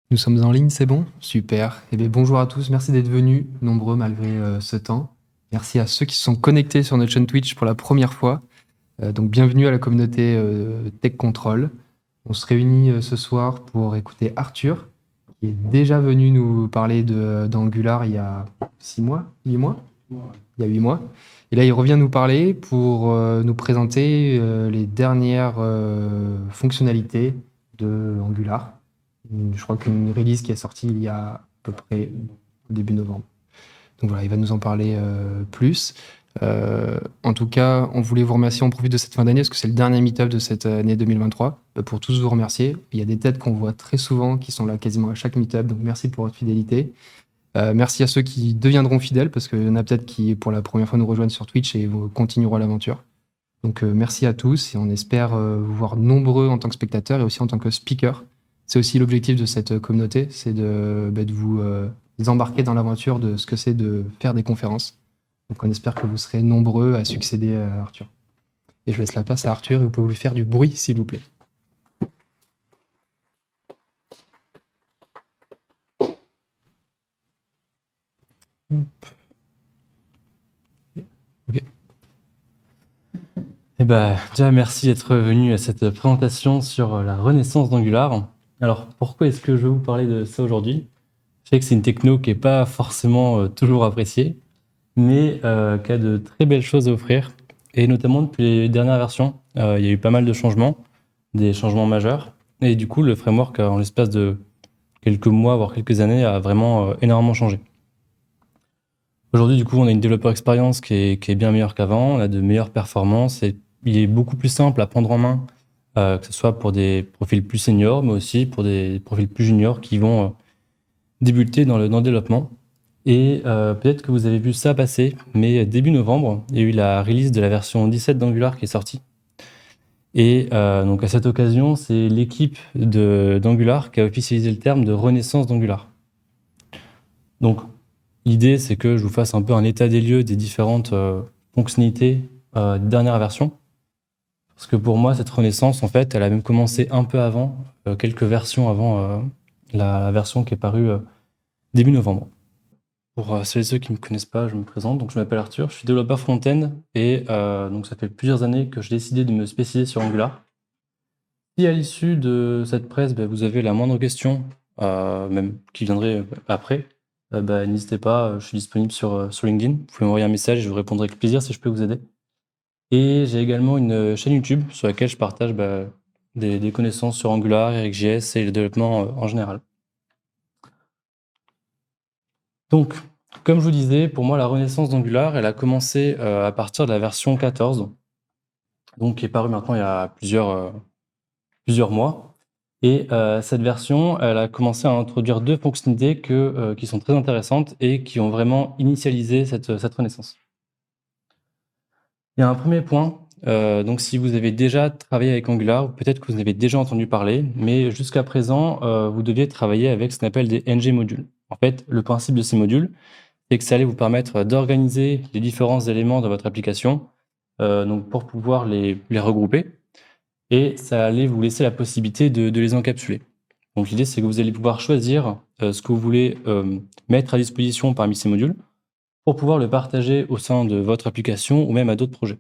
Nous sommes en ligne, c'est bon? Super. Eh bien, bonjour à tous, merci d'être venus, nombreux malgré ce temps. Merci à ceux qui se sont connectés sur notre chaîne Twitch pour la première fois. Donc, bienvenue à la communauté Tech Control. On se réunit ce soir pour écouter Arthur, qui est déjà venu nous parler d'Angular il y a 6 mois, 8 mois? Il y a 8 mois. Et là, il revient nous parler pour nous présenter les dernières fonctionnalités de Angular. Je crois qu'une release qui est sortie il y a à peu près début novembre. Donc voilà, il va nous en parler plus. En tout cas, on voulait vous remercier, on profite de cette fin d'année, parce que c'est le dernier meet-up de cette année 2023, pour tous vous remercier. Il y a des têtes qu'on voit très souvent, qui sont là quasiment à chaque meet-up, donc merci pour votre fidélité. Merci à ceux qui deviendront fidèles, parce qu'il y en a peut-être qui, pour la première fois, nous rejoignent sur Twitch et vous continueront l'aventure. Donc merci à tous, et on espère vous voir nombreux en tant que spectateurs et aussi en tant que speakers. C'est aussi l'objectif de cette communauté, c'est de vous embarquer dans l'aventure de ce que c'est de faire des conférences. Donc on espère que vous serez nombreux à succéder à Arthur. Et je laisse la place à Arthur et vous pouvez lui faire du bruit, s'il vous plaît. Ok. Eh ben, déjà, merci d'être venu à cette présentation sur la renaissance d'Angular. Alors, pourquoi est-ce que je vais vous parler de ça aujourd'hui? Je sais que c'est une techno qui n'est pas forcément toujours appréciée, mais qui a de très belles choses à offrir. Et notamment depuis les dernières versions, il y a eu pas mal de changements, des changements majeurs. Et du coup, le framework, en l'espace de quelques mois, voire quelques années, a vraiment énormément changé. Aujourd'hui, du coup, on a une développeur expérience qui est bien meilleure qu'avant, on a de meilleures performances et il est beaucoup plus simple à prendre en main, que ce soit pour des profils plus seniors, mais aussi pour des profils plus juniors qui vont débuter dans le développement. Et peut-être que vous avez vu ça passer, mais début novembre, il y a eu la release de la version 17 d'Angular qui est sortie. Et donc à cette occasion, c'est l'équipe d'Angular qui a officialisé le terme de renaissance d'Angular. Donc l'idée, c'est que je vous fasse un peu un état des lieux des différentes fonctionnalités des dernières versions. Parce que pour moi, cette renaissance, en fait, elle a même commencé un peu avant, quelques versions avant la version qui est parue début novembre. Pour celles et ceux qui ne me connaissent pas, je me présente. Donc, je m'appelle Arthur, je suis développeur front-end et donc ça fait plusieurs années que j'ai décidé de me spécialiser sur Angular. Si à l'issue de cette presse, vous avez la moindre question, même qui viendrait après, n'hésitez pas, je suis disponible sur LinkedIn. Vous pouvez m'envoyer un message et je vous répondrai avec plaisir si je peux vous aider. Et j'ai également une chaîne YouTube sur laquelle je partage des connaissances sur Angular, RxJS et le développement en général. Donc, comme je vous disais, pour moi, la renaissance d'Angular, elle a commencé à partir de la version 14, donc qui est parue maintenant il y a plusieurs mois. Et cette version, elle a commencé à introduire deux fonctionnalités qui sont très intéressantes et qui ont vraiment initialisé cette renaissance. Il y a un premier point, donc si vous avez déjà travaillé avec Angular, ou peut-être que vous en avez déjà entendu parler, mais jusqu'à présent, vous deviez travailler avec ce qu'on appelle des ng modules. En fait, le principe de ces modules, c'est que ça allait vous permettre d'organiser les différents éléments de votre application, donc pour pouvoir les regrouper, et ça allait vous laisser la possibilité de les encapsuler. Donc l'idée, c'est que vous allez pouvoir choisir ce que vous voulez mettre à disposition parmi ces modules pour pouvoir le partager au sein de votre application ou même à d'autres projets.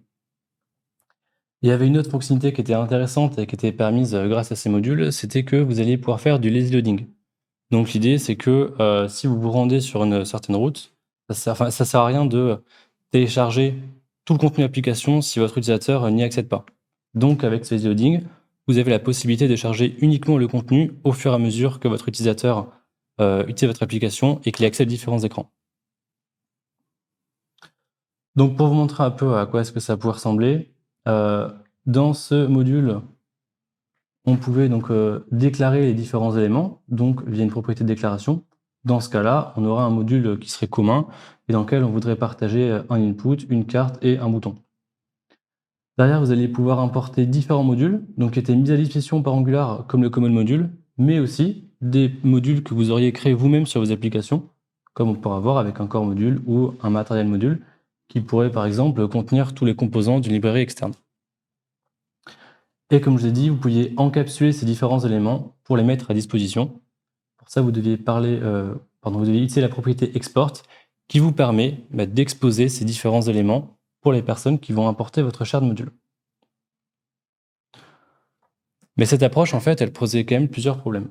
Il y avait une autre fonctionnalité qui était intéressante et qui était permise grâce à ces modules, c'était que vous alliez pouvoir faire du lazy loading. Donc l'idée, c'est que si vous vous rendez sur une certaine route, ça sert à rien de télécharger tout le contenu d'application si votre utilisateur n'y accède pas. Donc avec ce lazy loading, vous avez la possibilité de charger uniquement le contenu au fur et à mesure que votre utilisateur utilise votre application et qu'il accède à différents écrans. Donc pour vous montrer un peu à quoi est-ce que ça pourrait ressembler, dans ce module, on pouvait donc déclarer les différents éléments, donc via une propriété de déclaration. Dans ce cas-là, on aura un module qui serait commun et dans lequel on voudrait partager un input, une carte et un bouton. Derrière, vous allez pouvoir importer différents modules, donc qui étaient mis à disposition par Angular comme le common module, mais aussi des modules que vous auriez créés vous-même sur vos applications, comme on pourra voir avec un core module ou un matériel module, qui pourrait par exemple contenir tous les composants d'une librairie externe. Et comme je vous ai dit, vous pouviez encapsuler ces différents éléments pour les mettre à disposition. Pour ça, vous deviez utiliser la propriété export qui vous permet d'exposer ces différents éléments pour les personnes qui vont importer votre shared module. Mais cette approche, en fait, elle posait quand même plusieurs problèmes.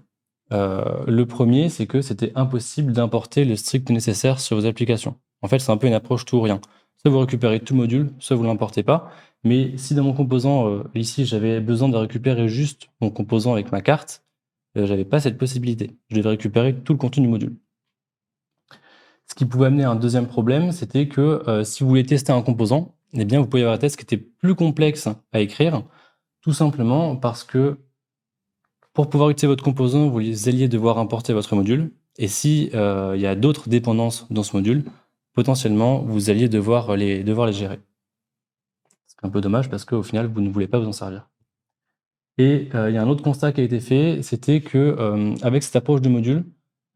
Le premier, c'est que c'était impossible d'importer le strict nécessaire sur vos applications. En fait, c'est un peu une approche tout ou rien. Soit vous récupérez tout le module, soit vous ne l'importez pas. Mais si dans mon composant, ici, j'avais besoin de récupérer juste mon composant avec ma carte, j'avais pas cette possibilité. Je devais récupérer tout le contenu du module. Ce qui pouvait amener à un deuxième problème, c'était que si vous voulez tester un composant, eh bien, vous pouvez avoir un test qui était plus complexe à écrire, tout simplement parce que pour pouvoir utiliser votre composant, vous alliez devoir importer votre module. Et si il y a d'autres dépendances dans ce module, potentiellement, vous alliez devoir les gérer. C'est un peu dommage parce qu'au final, vous ne voulez pas vous en servir. Et il y a un autre constat qui a été fait, c'était que avec cette approche de module,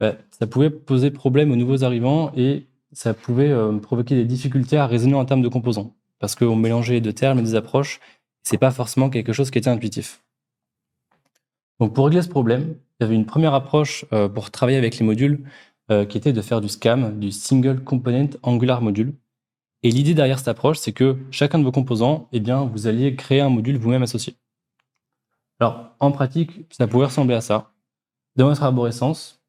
ça pouvait poser problème aux nouveaux arrivants et ça pouvait provoquer des difficultés à raisonner en termes de composants. Parce qu'on mélangeait de termes et des approches, c'est pas forcément quelque chose qui était intuitif. Donc pour régler ce problème, il y avait une première approche pour travailler avec les modules qui était de faire du SCAM, du Single Component Angular Module. Et l'idée derrière cette approche, c'est que chacun de vos composants, eh bien, vous alliez créer un module vous-même associé. Alors, en pratique, ça pouvait ressembler à ça. Dans votre arborescence,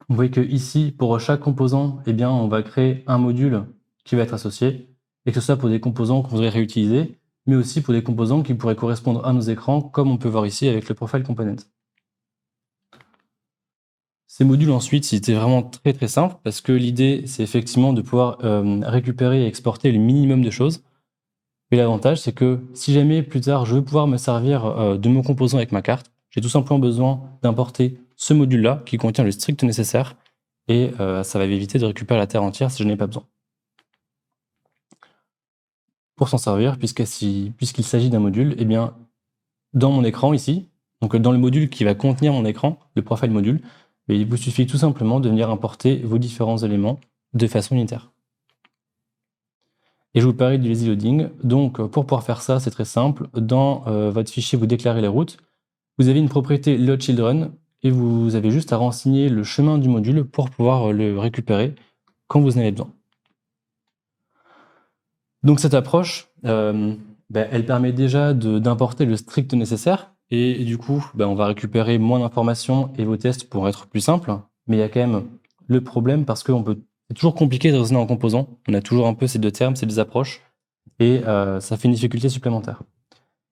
vous voyez que ici, pour chaque composant, eh bien, on va créer un module qui va être associé, et que ce soit pour des composants qu'on voudrait réutiliser, mais aussi pour des composants qui pourraient correspondre à nos écrans, comme on peut voir ici avec le Profile Component. Ces modules ensuite, ils étaient vraiment très très simples, parce que l'idée, c'est effectivement de pouvoir récupérer et exporter le minimum de choses. Mais l'avantage, c'est que si jamais plus tard, je veux pouvoir me servir de mon composant avec ma carte, j'ai tout simplement besoin d'importer ce module-là, qui contient le strict nécessaire, et ça va m'éviter de récupérer la terre entière si je n'ai pas besoin. Pour s'en servir, puisqu'il s'agit d'un module, eh bien, dans mon écran ici, donc dans le module qui va contenir mon écran, le profile module, il vous suffit tout simplement de venir importer vos différents éléments de façon unitaire. Et je vous parlais du lazy loading. Donc, pour pouvoir faire ça, c'est très simple. Dans votre fichier, vous déclarez les routes. Vous avez une propriété load children et vous avez juste à renseigner le chemin du module pour pouvoir le récupérer quand vous en avez besoin. Donc cette approche, elle permet déjà d'importer le strict nécessaire et du coup, on va récupérer moins d'informations et vos tests pourront être plus simples. Mais il y a quand même le problème parce que c'est toujours compliqué de raisonner en composant. On a toujours un peu ces deux termes, ces deux approches et ça fait une difficulté supplémentaire.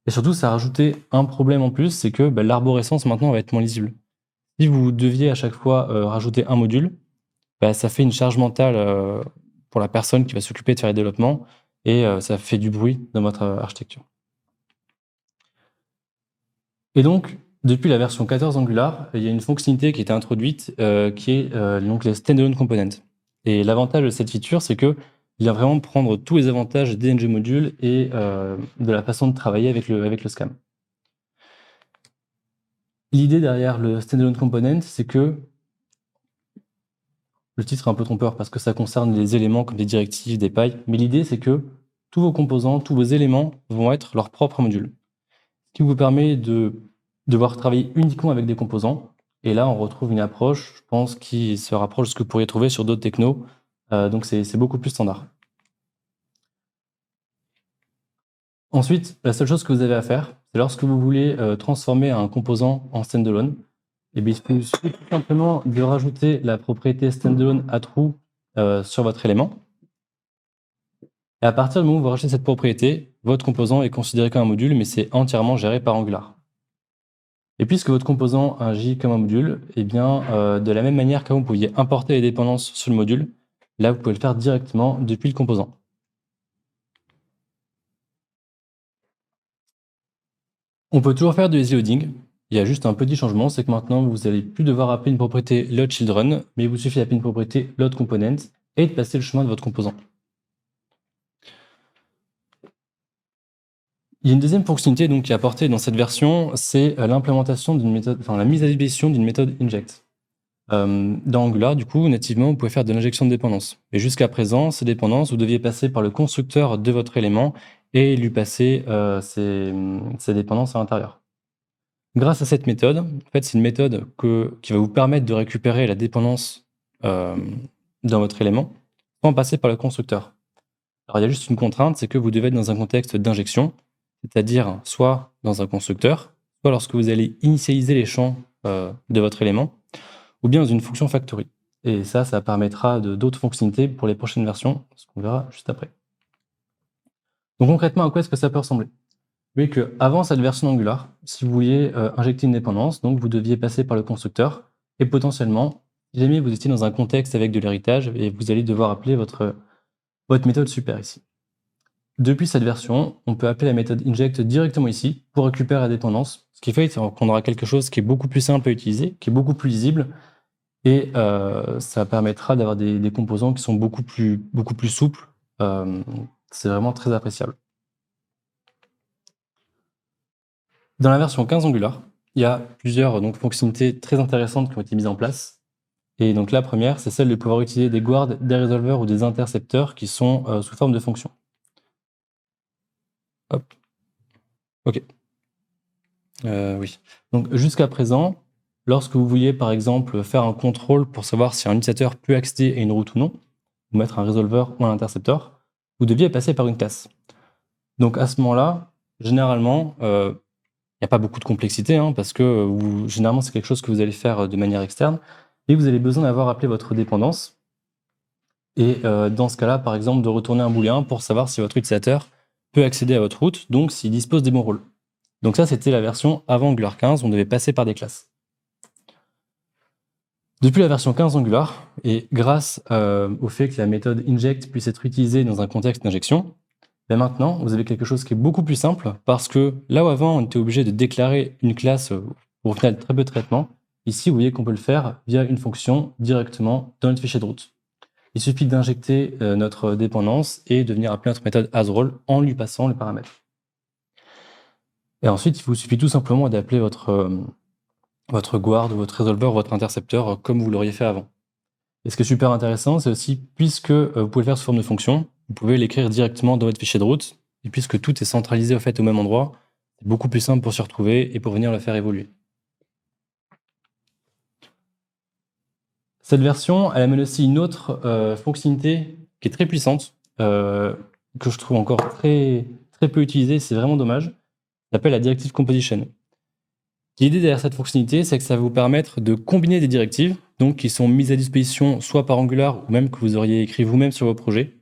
Et surtout, ça a rajouté un problème en plus, c'est que l'arborescence maintenant va être moins lisible. Si vous deviez à chaque fois rajouter un module, ça fait une charge mentale pour la personne qui va s'occuper de faire les développements et ça fait du bruit dans votre architecture. Et donc, depuis la version 14 Angular, il y a une fonctionnalité qui a été introduite qui est donc les standalone components. Et l'avantage de cette feature, c'est que il vient vraiment prendre tous les avantages des ng modules et de la façon de travailler avec le SCAM. L'idée derrière le standalone component, c'est que le titre est un peu trompeur parce que ça concerne les éléments comme des directives, des pailles, mais l'idée c'est que tous vos composants, tous vos éléments vont être leur propre module. Ce qui vous permet de devoir travailler uniquement avec des composants. Et là, on retrouve une approche, je pense, qui se rapproche de ce que vous pourriez trouver sur d'autres technos. Donc c'est beaucoup plus standard. Ensuite, la seule chose que vous avez à faire, c'est lorsque vous voulez transformer un composant en standalone, il suffit tout simplement de rajouter la propriété standalone à true sur votre élément. Et à partir du moment où vous rajoutez cette propriété, votre composant est considéré comme un module, mais c'est entièrement géré par Angular. Et puisque votre composant agit comme un module, de la même manière que vous pouviez importer les dépendances sur le module, là vous pouvez le faire directement depuis le composant. On peut toujours faire du lazy loading. Il y a juste un petit changement, c'est que maintenant vous n'allez plus devoir appeler une propriété load children, mais il vous suffit d'appeler une propriété load component et de passer le chemin de votre composant. Il y a une deuxième fonctionnalité donc, qui est apportée dans cette version, c'est l'implémentation d'une méthode, la mise à disposition d'une méthode inject. Dans Angular, du coup, nativement, vous pouvez faire de l'injection de dépendances. Et jusqu'à présent, ces dépendances, vous deviez passer par le constructeur de votre élément et lui passer ces dépendances à l'intérieur. Grâce à cette méthode, en fait, c'est une méthode qui va vous permettre de récupérer la dépendance dans votre élément sans passer par le constructeur. Alors, il y a juste une contrainte, c'est que vous devez être dans un contexte d'injection, c'est-à-dire soit dans un constructeur, soit lorsque vous allez initialiser les champs de votre élément, ou bien dans une fonction factory. Et ça permettra d'autres fonctionnalités pour les prochaines versions, ce qu'on verra juste après. Donc concrètement, à quoi est-ce que ça peut ressembler? Vous voyez qu'avant cette version d'Angular, si vous vouliez injecter une dépendance, donc vous deviez passer par le constructeur, et potentiellement, si jamais vous étiez dans un contexte avec de l'héritage, et vous allez devoir appeler votre méthode super ici. Depuis cette version, on peut appeler la méthode inject directement ici pour récupérer la dépendance, ce qui fait qu'on aura quelque chose qui est beaucoup plus simple à utiliser, qui est beaucoup plus lisible, et ça permettra d'avoir des composants qui sont beaucoup plus souples. C'est vraiment très appréciable. Dans la version 15 Angular, il y a plusieurs fonctionnalités très intéressantes qui ont été mises en place. Et donc la première, c'est celle de pouvoir utiliser des guards, des résolveurs ou des intercepteurs qui sont sous forme de fonctions. Hop. OK. Oui. Donc jusqu'à présent, lorsque vous vouliez par exemple faire un contrôle pour savoir si un utilisateur peut accéder à une route ou non, ou mettre un résolveur ou un intercepteur, vous deviez passer par une classe. Donc à ce moment-là, généralement, il n'y a pas beaucoup de complexité, parce que généralement c'est quelque chose que vous allez faire de manière externe, et vous avez besoin d'avoir appelé votre dépendance, et dans ce cas-là, par exemple, de retourner un booléen pour savoir si votre utilisateur peut accéder à votre route, donc s'il dispose des bons rôles. Donc ça, c'était la version avant Angular 15, on devait passer par des classes. Depuis la version 15 Angular, et grâce au fait que la méthode inject puisse être utilisée dans un contexte d'injection, maintenant, vous avez quelque chose qui est beaucoup plus simple, parce que là où avant, on était obligé de déclarer une classe pour au final très peu de traitement, ici, vous voyez qu'on peut le faire via une fonction directement dans notre fichier de route. Il suffit d'injecter notre dépendance et de venir appeler notre méthode asRole en lui passant les paramètres. Et ensuite, il vous suffit tout simplement d'appeler votre guard, votre résolveur, votre intercepteur comme vous l'auriez fait avant. Et ce qui est super intéressant, c'est aussi, puisque vous pouvez le faire sous forme de fonction, vous pouvez l'écrire directement dans votre fichier de route, et puisque tout est centralisé au fait au même endroit, c'est beaucoup plus simple pour s'y retrouver et pour venir le faire évoluer. Cette version, elle amène aussi une autre fonctionnalité qui est très puissante, que je trouve encore très, très peu utilisée, c'est vraiment dommage. Ça s'appelle la directive composition. L'idée derrière cette fonctionnalité, c'est que ça va vous permettre de combiner des directives, donc qui sont mises à disposition soit par Angular ou même que vous auriez écrit vous-même sur vos projets,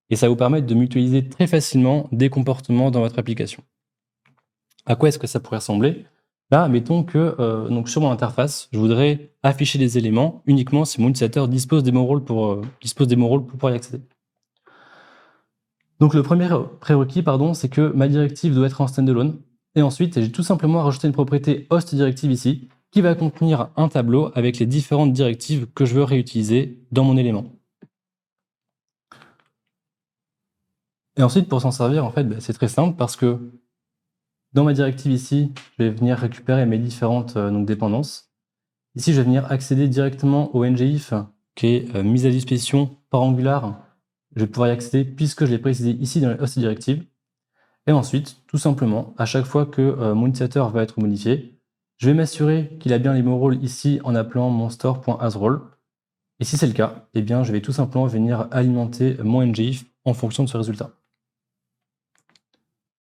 et ça va vous permettre de mutualiser très facilement des comportements dans votre application. À quoi est-ce que ça pourrait ressembler? Là, mettons que donc sur mon interface, je voudrais afficher des éléments uniquement si mon utilisateur dispose des bons rôles pour pouvoir y accéder. Donc le premier prérequis, c'est que ma directive doit être en standalone. Et ensuite, j'ai tout simplement rajouté une propriété host directive ici, qui va contenir un tableau avec les différentes directives que je veux réutiliser dans mon élément. Et ensuite, pour s'en servir, en fait, c'est très simple parce que dans ma directive ici, je vais venir récupérer mes différentes dépendances. Ici, je vais venir accéder directement au ngIf qui est mise à disposition par Angular. Je vais pouvoir y accéder puisque je l'ai précisé ici dans la host directive. Et ensuite, tout simplement, à chaque fois que mon utilisateur va être modifié, je vais m'assurer qu'il a bien les bons rôles ici en appelant mon store.asRole. Et si c'est le cas, eh bien, je vais tout simplement venir alimenter mon ngIf en fonction de ce résultat.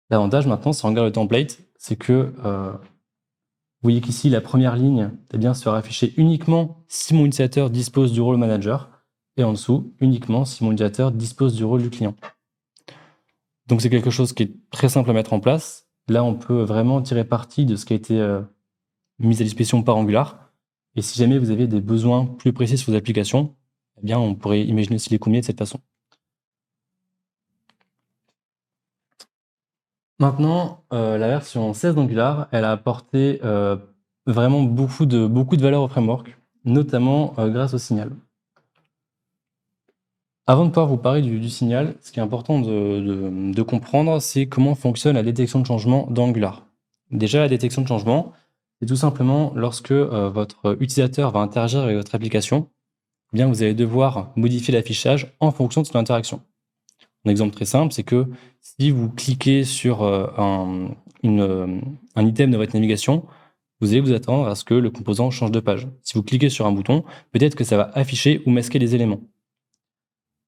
L'avantage maintenant, si on regarde le template, c'est que vous voyez qu'ici, la première ligne sera affichée uniquement si mon utilisateur dispose du rôle manager, et en dessous, uniquement si mon utilisateur dispose du rôle du client. Donc c'est quelque chose qui est très simple à mettre en place. Là, on peut vraiment tirer parti de ce qui a été mis à disposition par Angular. Et si jamais vous avez des besoins plus précis sur vos applications, eh bien, on pourrait imaginer aussi les combiner de cette façon. Maintenant, la version 16 d'Angular, elle a apporté vraiment beaucoup de valeur au framework, notamment grâce au signal. Avant de pouvoir vous parler du signal, ce qui est important de comprendre, c'est comment fonctionne la détection de changement dans Angular. Déjà, la détection de changement, c'est tout simplement lorsque votre utilisateur va interagir avec votre application, eh bien, vous allez devoir modifier l'affichage en fonction de son interaction. Un exemple très simple, c'est que si vous cliquez sur un item de votre navigation, vous allez vous attendre à ce que le composant change de page. Si vous cliquez sur un bouton, peut-être que ça va afficher ou masquer les éléments.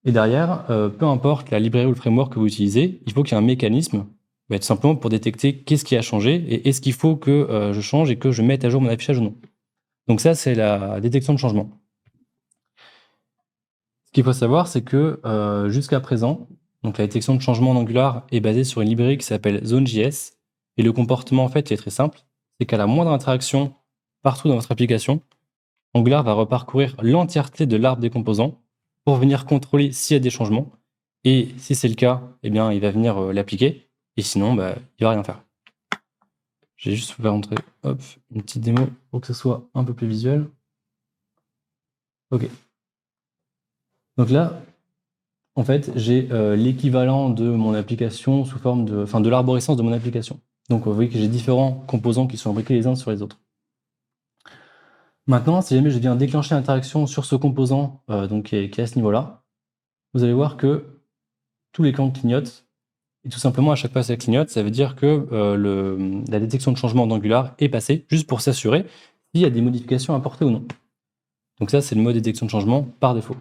Et derrière, peu importe la librairie ou le framework que vous utilisez, il faut qu'il y ait un mécanisme tout simplement pour détecter qu'est-ce qui a changé et est-ce qu'il faut que je change et que je mette à jour mon affichage ou non. Donc ça, c'est la détection de changement. Ce qu'il faut savoir, c'est que jusqu'à présent, donc la détection de changement en Angular est basée sur une librairie qui s'appelle Zone.js. Et le comportement, en fait, est très simple. C'est qu'à la moindre interaction partout dans votre application, Angular va reparcourir l'entièreté de l'arbre des composants pour venir contrôler s'il y a des changements. Et si c'est le cas, eh bien, il va venir l'appliquer. Et sinon, il va rien faire. J'ai juste fait rentrer une petite démo pour que ce soit un peu plus visuel. OK. Donc là, en fait, j'ai l'équivalent de mon application sous forme de l'arborescence de mon application. Donc vous voyez que j'ai différents composants qui sont imbriqués les uns sur les autres. Maintenant, si jamais je viens déclencher l'interaction sur ce composant qui est à ce niveau-là, vous allez voir que tous les camps clignotent. Et tout simplement, à chaque fois que ça clignote, ça veut dire que la détection de changement d'Angular est passée, juste pour s'assurer s'il y a des modifications apportées ou non. Donc ça, c'est le mode détection de changement par défaut.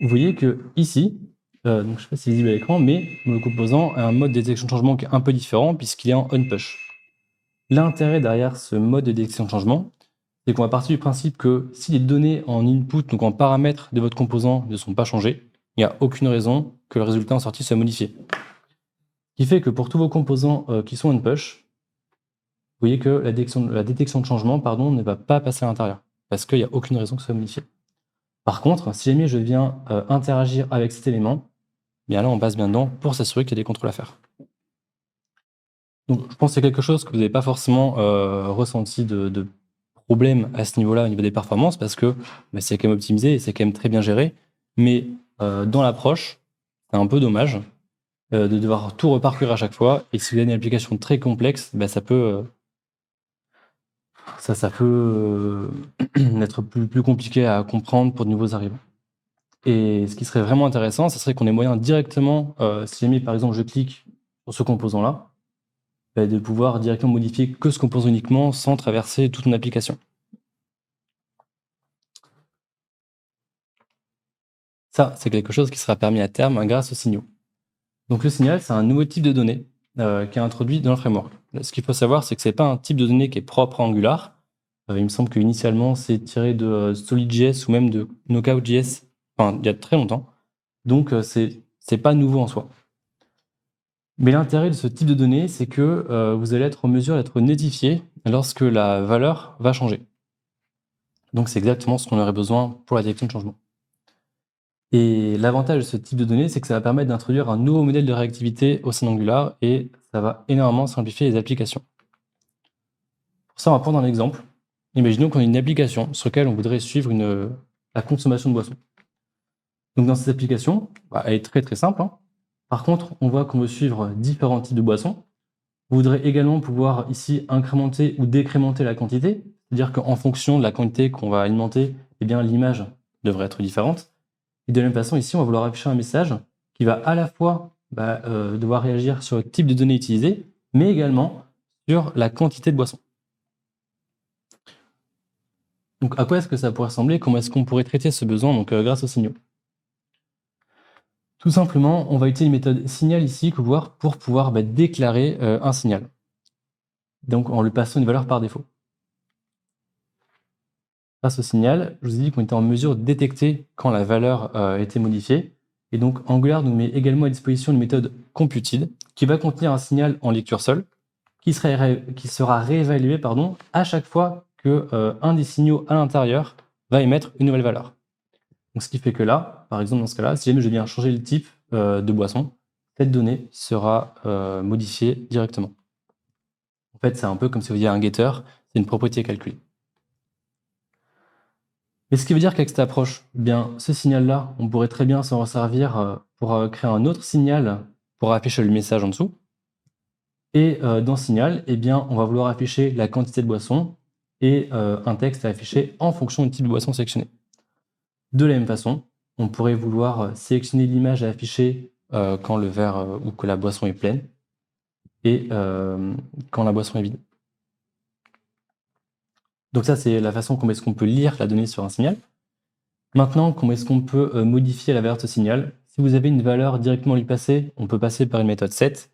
Vous voyez que ici, donc je ne sais pas si c'est visible à l'écran, mais le composant a un mode de détection de changement qui est un peu différent puisqu'il est en on-push. L'intérêt derrière ce mode de détection de changement, c'est qu'on va partir du principe que si les données en input, donc en paramètres de votre composant, ne sont pas changées, il n'y a aucune raison que le résultat en sortie soit modifié. Ce qui fait que pour tous vos composants qui sont on-push, vous voyez que la détection de changement ne va pas passer à l'intérieur, parce qu'il n'y a aucune raison que ce soit modifié. Par contre, si jamais je viens interagir avec cet élément, bien là on passe bien dedans pour s'assurer qu'il y a des contrôles à faire. Donc je pense que c'est quelque chose que vous n'avez pas forcément ressenti de problème à ce niveau-là, au niveau des performances, parce que c'est quand même optimisé et c'est quand même très bien géré. Mais dans l'approche, c'est un peu dommage de devoir tout reparcourir à chaque fois. Et si vous avez une application très complexe, ça peut être plus compliqué à comprendre pour de nouveaux arrivants. Et ce qui serait vraiment intéressant, ce serait qu'on ait moyen directement, si jamais par exemple je clique sur ce composant-là, de pouvoir directement modifier que ce composant uniquement sans traverser toute une application. Ça, c'est quelque chose qui sera permis à terme grâce aux signaux. Donc le signal, c'est un nouveau type de données qui est introduit dans le framework. Ce qu'il faut savoir, c'est que ce n'est pas un type de données qui est propre à Angular. Il me semble qu'initialement, c'est tiré de Solid.js ou même de Knockout.js, il y a très longtemps. Donc c'est pas nouveau en soi. Mais l'intérêt de ce type de données, c'est que vous allez être en mesure d'être notifié lorsque la valeur va changer. Donc c'est exactement ce qu'on aurait besoin pour la détection de changement. Et l'avantage de ce type de données, c'est que ça va permettre d'introduire un nouveau modèle de réactivité au sein d'Angular et ça va énormément simplifier les applications. Pour ça, on va prendre un exemple. Imaginons qu'on a une application sur laquelle on voudrait suivre la consommation de boissons. Donc dans cette application, elle est très très simple. Par contre, on voit qu'on veut suivre différents types de boissons. Vous voudrez également pouvoir ici incrémenter ou décrémenter la quantité, c'est-à-dire qu'en fonction de la quantité qu'on va alimenter, l'image devrait être différente. Et de la même façon, ici, on va vouloir afficher un message qui va à la fois devoir réagir sur le type de données utilisées, mais également sur la quantité de boissons. Donc à quoi est-ce que ça pourrait ressembler? Comment est-ce qu'on pourrait traiter ce besoin grâce aux signaux? Tout simplement, on va utiliser une méthode signal ici pour pouvoir déclarer un signal. Donc en lui passant une valeur par défaut. Grâce au signal, je vous ai dit qu'on était en mesure de détecter quand la valeur était modifiée. Et donc Angular nous met également à disposition une méthode computed qui va contenir un signal en lecture seule qui sera réévalué à chaque fois qu'un des signaux à l'intérieur va émettre une nouvelle valeur. Donc, ce qui fait que là, par exemple dans ce cas-là, si jamais je viens changer le type de boisson, cette donnée sera modifiée directement. En fait, c'est un peu comme si vous aviez un getter, c'est une propriété calculée. Mais ce qui veut dire qu'avec cette approche, ce signal-là, on pourrait très bien s'en resservir pour créer un autre signal pour afficher le message en dessous. Et dans ce signal, on va vouloir afficher la quantité de boisson et un texte à afficher en fonction du type de boisson sélectionné. De la même façon, on pourrait vouloir sélectionner l'image à afficher quand le verre ou que la boisson est pleine et quand la boisson est vide. Donc ça, c'est la façon comment est-ce qu'on peut lire la donnée sur un signal. Maintenant, comment est-ce qu'on peut modifier la valeur de ce signal? Si vous avez une valeur directement à lui passer, on peut passer par une méthode set.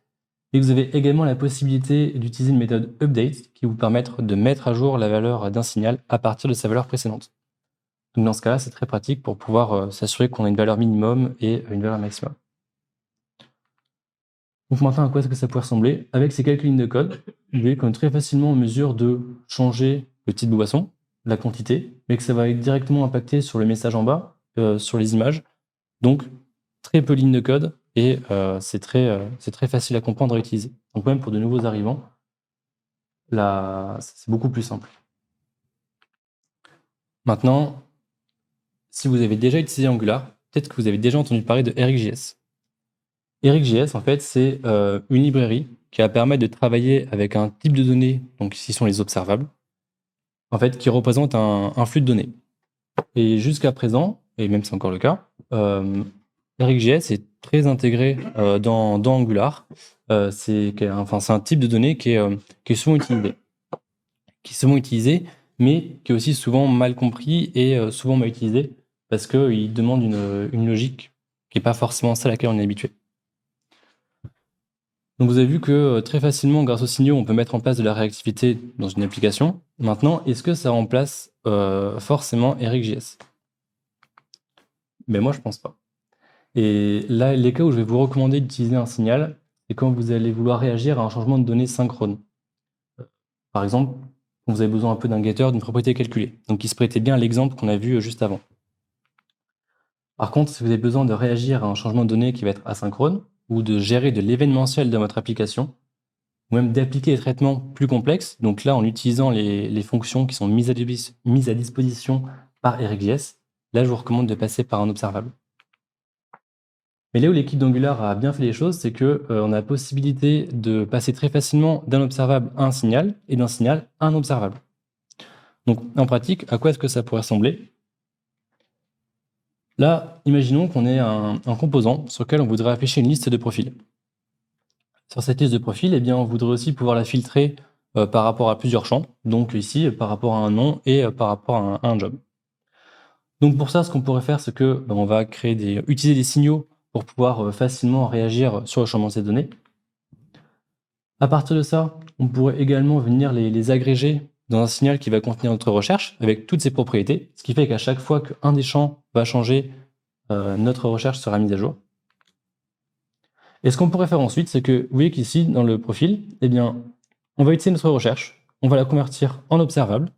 Et vous avez également la possibilité d'utiliser une méthode update qui vous permettre de mettre à jour la valeur d'un signal à partir de sa valeur précédente. Donc dans ce cas-là, c'est très pratique pour pouvoir s'assurer qu'on a une valeur minimum et une valeur maximum. Donc maintenant, à quoi est-ce que ça pourrait ressembler? Avec ces quelques lignes de code, vous voyez qu'on est très facilement en mesure de changer le type de boisson, la quantité, mais que ça va être directement impacté sur le message en bas, sur les images. Donc, très peu de lignes de code et c'est très facile à comprendre et à utiliser. Donc même pour de nouveaux arrivants, là, c'est beaucoup plus simple. Maintenant, si vous avez déjà utilisé Angular, peut-être que vous avez déjà entendu parler de RxJS. RxJS, en fait, c'est une librairie qui va permettre de travailler avec un type de données, donc ici sont les observables, en fait, qui représente un flux de données. Et jusqu'à présent, et même c'est encore le cas, RxJS est très intégré dans Angular. C'est un type de données qui est souvent utilisé, mais qui est aussi souvent mal compris et souvent mal utilisé parce qu'il demande une logique qui n'est pas forcément celle à laquelle on est habitué. Donc vous avez vu que très facilement, grâce aux signaux, on peut mettre en place de la réactivité dans une application. Maintenant, est-ce que ça remplace forcément RxJS? Mais moi, je pense pas. Et là, les cas où je vais vous recommander d'utiliser un signal, c'est quand vous allez vouloir réagir à un changement de données synchrone. Par exemple, quand vous avez besoin un peu d'un getter, d'une propriété calculée. Donc, il se prêtait bien à l'exemple qu'on a vu juste avant. Par contre, si vous avez besoin de réagir à un changement de données qui va être asynchrone, ou de gérer de l'événementiel dans votre application, ou même d'appliquer des traitements plus complexes, donc là, en utilisant les fonctions qui sont mises à disposition par RxJS, là, je vous recommande de passer par un observable. Mais là où l'équipe d'Angular a bien fait les choses, c'est qu'on a la possibilité de passer très facilement d'un observable à un signal et d'un signal à un observable. Donc en pratique, à quoi est-ce que ça pourrait ressembler? Là, imaginons qu'on ait un composant sur lequel on voudrait afficher une liste de profils. Sur cette liste de profils, eh bien, on voudrait aussi pouvoir la filtrer par rapport à plusieurs champs. Donc ici, par rapport à un nom et par rapport à un job. Donc pour ça, ce qu'on pourrait faire, c'est que on va utiliser des signaux pour pouvoir facilement réagir sur le changement de ces données. À partir de ça, on pourrait également venir les agréger dans un signal qui va contenir notre recherche avec toutes ses propriétés, ce qui fait qu'à chaque fois qu'un des champs va changer, notre recherche sera mise à jour. Et ce qu'on pourrait faire ensuite, c'est que vous voyez qu'ici, dans le profil, eh bien, on va utiliser notre recherche, on va la convertir en observable.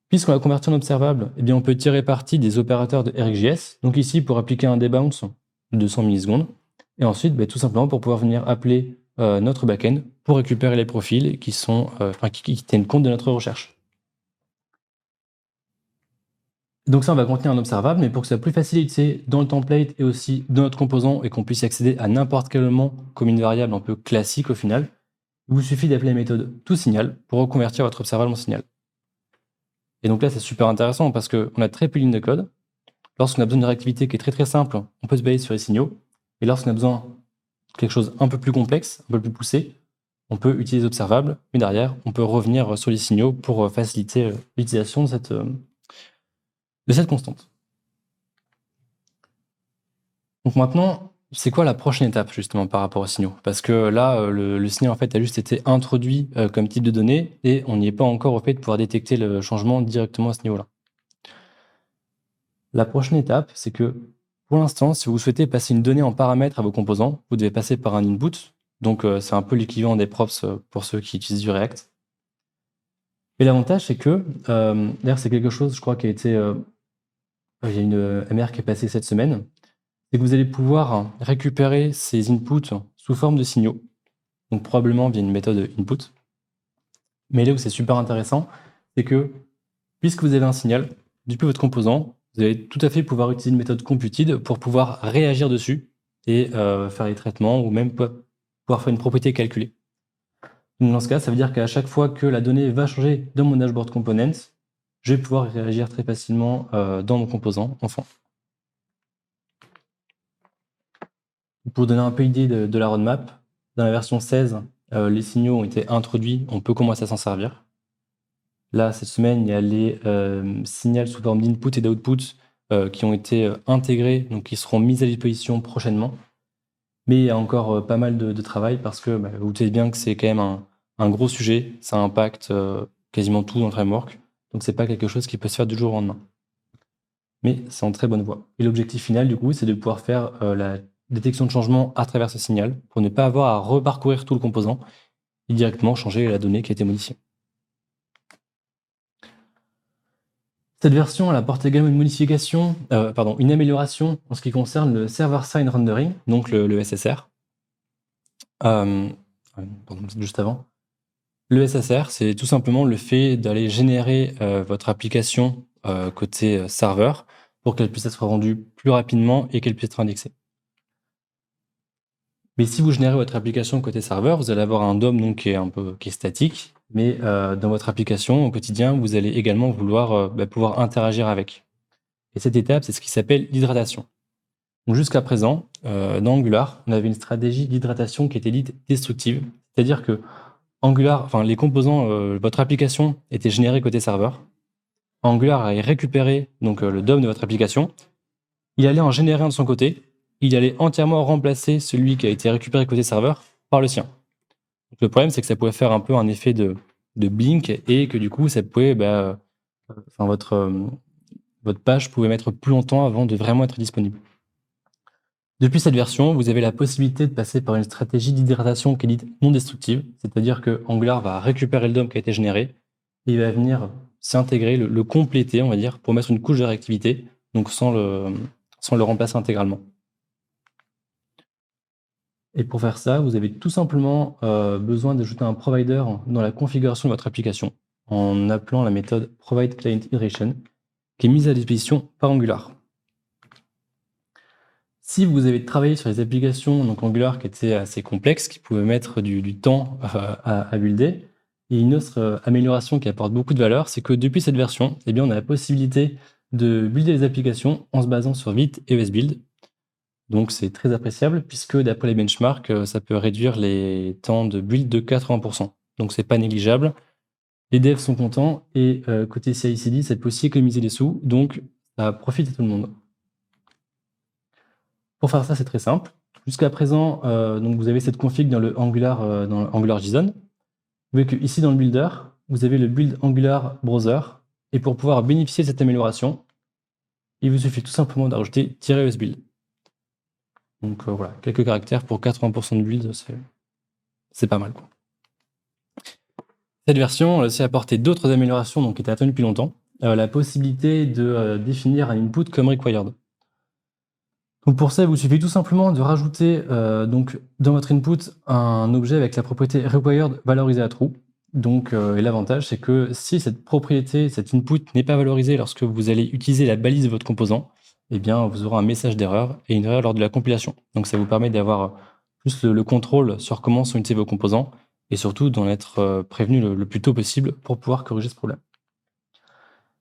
Puisqu'on la convertit en observable, eh bien, on peut tirer parti des opérateurs de RxJS. Donc ici, pour appliquer un debounce de 200 millisecondes. Et ensuite, tout simplement pour pouvoir venir appeler notre backend pour récupérer les profils qui tiennent compte de notre recherche. Donc ça, on va contenir un observable, mais pour que ce soit plus facile à utiliser dans le template et aussi dans notre composant et qu'on puisse y accéder à n'importe quel moment comme une variable un peu classique au final, il vous suffit d'appeler la méthode toSignal pour reconvertir votre observable en signal. Et donc là, c'est super intéressant parce qu'on a très peu de lignes de code. Lorsqu'on a besoin d'une réactivité qui est très très simple, on peut se baser sur les signaux. Et lorsqu'on a besoin de quelque chose un peu plus complexe, un peu plus poussé, on peut utiliser observable, mais derrière, on peut revenir sur les signaux pour faciliter l'utilisation de cette constante. Donc maintenant, c'est quoi la prochaine étape justement par rapport aux signaux? Parce que là, le signal en fait a juste été introduit comme type de données et on n'y est pas encore au fait de pouvoir détecter le changement directement à ce niveau-là. La prochaine étape, c'est que pour l'instant, si vous souhaitez passer une donnée en paramètre à vos composants, vous devez passer par un input. Donc c'est un peu l'équivalent des props pour ceux qui utilisent du React. Et l'avantage, c'est que, d'ailleurs c'est quelque chose, je crois, qui a été... il y a une MR qui est passée cette semaine, c'est que vous allez pouvoir récupérer ces inputs sous forme de signaux, donc probablement via une méthode input. Mais là où c'est super intéressant, c'est que puisque vous avez un signal, depuis votre composant, vous allez tout à fait pouvoir utiliser une méthode computed pour pouvoir réagir dessus et faire les traitements ou même pouvoir faire une propriété calculée. Donc dans ce cas, ça veut dire qu'à chaque fois que la donnée va changer dans mon dashboard component, je vais pouvoir réagir très facilement dans mon composant enfant. Pour donner un peu idée de la roadmap, dans la version 16, les signaux ont été introduits, on peut commencer à s'en servir. Là, cette semaine, il y a les signaux sous forme d'input et d'output qui ont été intégrés, donc qui seront mis à disposition prochainement. Mais il y a encore pas mal de travail parce que vous vous doutez bien que c'est quand même un gros sujet. Ça impacte quasiment tout dans le framework. Donc, c'est pas quelque chose qui peut se faire du jour au lendemain. Mais c'est en très bonne voie. Et l'objectif final, du coup, c'est de pouvoir faire la détection de changement à travers ce signal pour ne pas avoir à reparcourir tout le composant et directement changer la donnée qui a été modifiée. Cette version, elle apporte également une modification, une amélioration en ce qui concerne le server-side rendering, donc le SSR. Juste avant. Le SSR, c'est tout simplement le fait d'aller générer votre application côté serveur pour qu'elle puisse être rendue plus rapidement et qu'elle puisse être indexée. Mais si vous générez votre application côté serveur, vous allez avoir un DOM donc, qui est statique, mais dans votre application au quotidien, vous allez également vouloir pouvoir interagir avec. Et cette étape, c'est ce qui s'appelle l'hydratation. Donc jusqu'à présent, dans Angular, on avait une stratégie d'hydratation qui était dite destructive, c'est-à-dire que Angular, les composants, votre application était générée côté serveur. Angular allait récupérer donc le DOM de votre application, il allait en générer un de son côté, il allait entièrement remplacer celui qui a été récupéré côté serveur par le sien. Donc, le problème, c'est que ça pouvait faire un peu un effet de blink et que du coup, ça pouvait, votre page pouvait mettre plus longtemps avant de vraiment être disponible. Depuis cette version, vous avez la possibilité de passer par une stratégie d'hydratation qui est dite non destructive, c'est-à-dire que Angular va récupérer le DOM qui a été généré et il va venir s'intégrer, le compléter, on va dire, pour mettre une couche de réactivité, donc sans le remplacer intégralement. Et pour faire ça, vous avez tout simplement besoin d'ajouter un provider dans la configuration de votre application en appelant la méthode provideClientHydration qui est mise à disposition par Angular. Si vous avez travaillé sur les applications donc Angular qui étaient assez complexes, qui pouvaient mettre du temps à builder, il y a une autre amélioration qui apporte beaucoup de valeur, c'est que depuis cette version, on a la possibilité de builder les applications en se basant sur Vite et ESBuild. Donc c'est très appréciable puisque d'après les benchmarks, ça peut réduire les temps de build de 80%. Donc c'est pas négligeable. Les devs sont contents et côté CI/CD, ça peut aussi économiser des sous, donc ça profite à tout le monde. Pour faire ça, c'est très simple. Jusqu'à présent, donc vous avez cette config dans le Angular JSON. Vous voyez que ici dans le builder, vous avez le build Angular browser. Et pour pouvoir bénéficier de cette amélioration, il vous suffit tout simplement d'ajouter -esbuild. Donc voilà, quelques caractères pour 80% de build, c'est pas mal, quoi. Cette version a aussi apporté d'autres améliorations donc, qui étaient attendues depuis longtemps. La possibilité de définir un input comme required. Donc pour ça, il vous suffit tout simplement de rajouter donc dans votre input un objet avec la propriété required valorisé à true. Donc, et l'avantage, c'est que si cette propriété, cet input n'est pas valorisé lorsque vous allez utiliser la balise de votre composant, vous aurez un message d'erreur et une erreur lors de la compilation. Donc ça vous permet d'avoir plus le contrôle sur comment sont utilisés vos composants et surtout d'en être prévenu le plus tôt possible pour pouvoir corriger ce problème.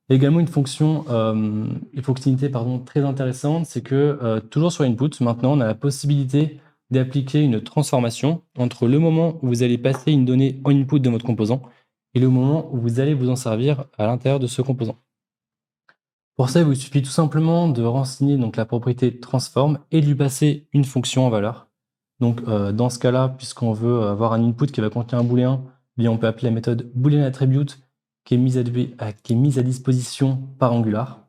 Il y a également une fonctionnalité très intéressante, c'est que toujours sur input, maintenant on a la possibilité d'appliquer une transformation entre le moment où vous allez passer une donnée en input de votre composant et le moment où vous allez vous en servir à l'intérieur de ce composant. Pour ça, il vous suffit tout simplement de renseigner donc, la propriété transform et de lui passer une fonction en valeur. Donc dans ce cas-là, puisqu'on veut avoir un input qui va contenir un booléen, on peut appeler la méthode boolean attribute qui est mise à disposition par Angular.